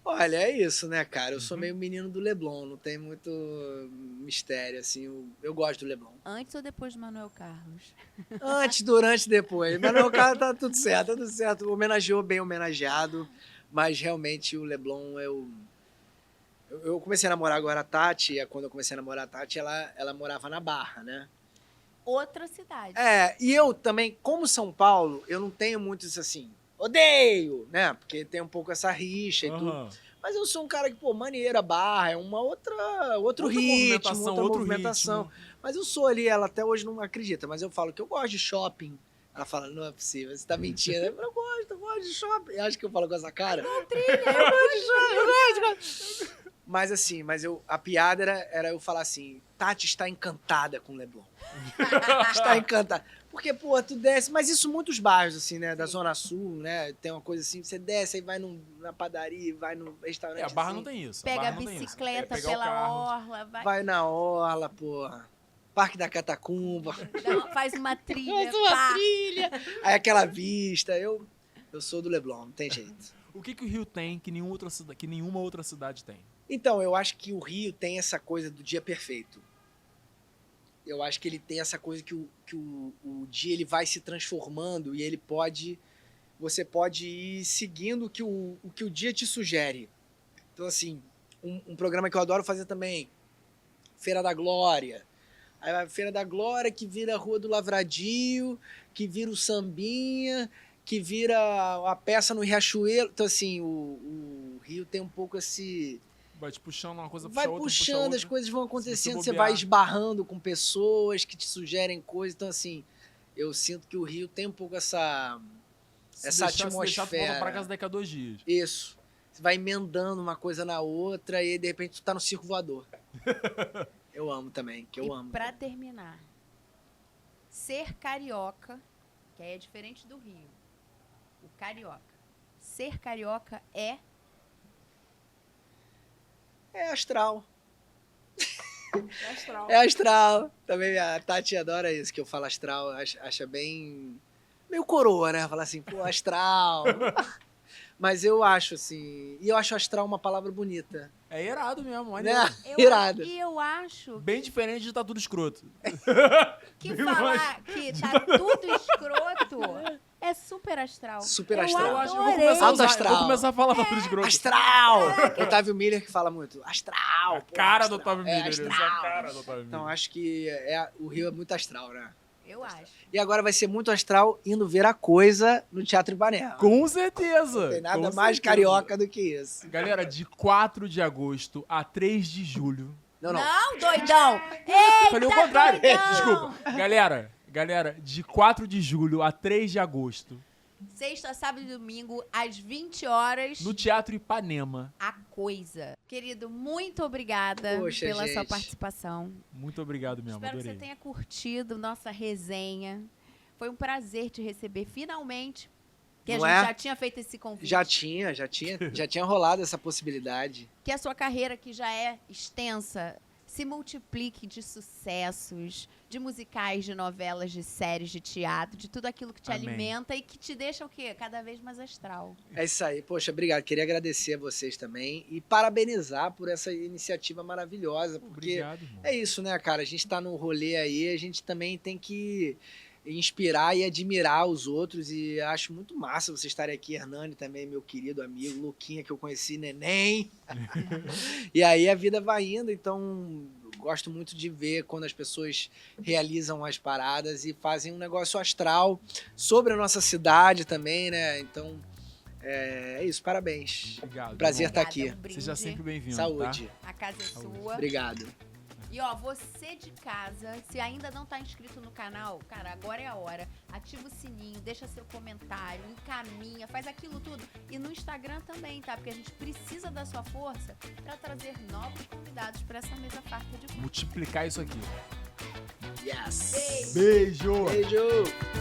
Olha, é isso, né, cara? Eu sou meio menino do Leblon, não tem muito mistério, assim. Eu gosto do Leblon. Antes ou depois de Manuel Carlos? Antes, durante e depois. Mas não, cara, tá tudo certo. Homenageou, bem homenageado. Mas realmente o Leblon, eu comecei a namorar agora a Tati, e quando eu comecei a namorar a Tati, ela morava na Barra, né? Outra cidade. E eu também, como São Paulo, eu não tenho muito isso assim, odeio, né? Porque tem um pouco essa rixa e tudo. Mas eu sou um cara que, pô, maneira, Barra, é outro ritmo, outra movimentação. Mas eu sou ali, ela até hoje não acredita, mas eu falo que eu gosto de shopping. Ela fala, não é possível, você tá mentindo. Eu falo, eu gosto de shopping. Acho que eu falo com essa cara. Não, trilha, eu gosto de shopping, eu gosto. Mas assim, a piada era eu falar assim, Tati está encantada com o Leblon. Está encantada. Porque, pô, tu desce, mas isso muitos bairros, assim, né, da Zona Sul, né, tem uma coisa assim, você desce, aí vai na padaria, vai no restaurante. A Barra assim, não tem isso. Pega a Barra não tem isso. bicicleta Pegar o pela carro. orla, vai na orla, pô, Parque da Catacumba. faz uma trilha. Faz uma trilha. Aí aquela vista, eu sou do Leblon, não tem jeito. O que o Rio tem que nenhuma outra cidade tem? Então, eu acho que o Rio tem essa coisa do dia perfeito. Eu acho que ele tem essa coisa que o dia ele vai se transformando e você pode ir seguindo o que o dia te sugere. Então, assim, um programa que eu adoro fazer também, Feira da Glória. Aí a Feira da Glória que vira a Rua do Lavradio, que vira o Sambinha, que vira a peça no Riachuelo. Então, assim, o Rio tem um pouco esse... Vai te puxando uma coisa, Vai puxa outra, puxa puxando, outra. as coisas vão acontecendo, Se você vai esbarrando com pessoas que te sugerem coisas. Então, assim, eu sinto que o Rio tem um pouco essa atmosfera. Se deixar, tu volta pra casa daqui a 2 dias. Isso. Você vai emendando uma coisa na outra e, de repente, tu tá no circo voador. Eu amo também, amo. Pra terminar, ser carioca, que aí é diferente do Rio, o carioca. Ser carioca é astral. Astral. É astral. Também a Tati adora isso, que eu falo astral. Acha bem... meio coroa, né? Falar assim, pô, astral. Mas eu acho, assim... E eu acho astral uma palavra bonita. É irado mesmo, olha. Né? Irado. E eu acho Bem diferente de tá tudo escroto. que falar que tá tudo escroto é super astral. Super astral. Eu Eu acho, eu adorei. vou começar a usar, Astral. vou começar a falar tudo escroto. Astral! Otávio Miller que fala muito. Astral. A pô, cara do astral. Otávio Miller. Essa astral. cara do Otávio Miller. Então, acho que o Rio é muito astral, né? Eu acho. E agora vai ser muito astral indo ver a coisa no Teatro Ipanema. Com certeza. Não tem nada com mais certeza. carioca do que isso. Galera, de 4 de agosto a 3 de julho. Não. Não, doidão! Eita, Falei o contrário. doidão! Desculpa. Galera, de 4 de julho a 3 de agosto, Sexta, sábado e domingo, às 20 horas. no Teatro Ipanema. A coisa. Querido, muito obrigada Poxa, pela sua gente. participação. Muito obrigado mesmo, Espero que adorei. você tenha curtido nossa resenha. Foi um prazer te receber finalmente. Que Não a gente é? já tinha feito esse convite. Já tinha rolado essa possibilidade. Que a sua carreira, que já é extensa, se multiplique de sucessos, de musicais, de novelas, de séries, de teatro, de tudo aquilo que te Amém. alimenta e que te deixa o quê? Cada vez mais astral. É isso aí. Poxa, obrigado. Queria agradecer a vocês também e parabenizar por essa iniciativa maravilhosa, porque Obrigado, irmão. é isso, né, cara? A gente tá num rolê aí, a gente também tem que inspirar e admirar os outros. E acho muito massa vocês estarem aqui. Hernani também, meu querido amigo. Luquinha, que eu conheci, neném. E aí a vida vai indo, então gosto muito de ver quando as pessoas realizam as paradas e fazem um negócio astral sobre a nossa cidade também, né? Então, é isso, parabéns. Obrigado. Prazer irmão. estar aqui. Um brinde. Seja sempre bem-vindo. Saúde. A casa é sua. Obrigado. E ó, você de casa, se ainda não tá inscrito no canal, cara, agora é a hora. Ativa o sininho, deixa seu comentário, encaminha, faz aquilo tudo. E no Instagram também, tá? Porque a gente precisa da sua força pra trazer novos convidados pra essa mesa farta de Multiplicar isso aqui. Yes. Beijo. Beijo! Beijo.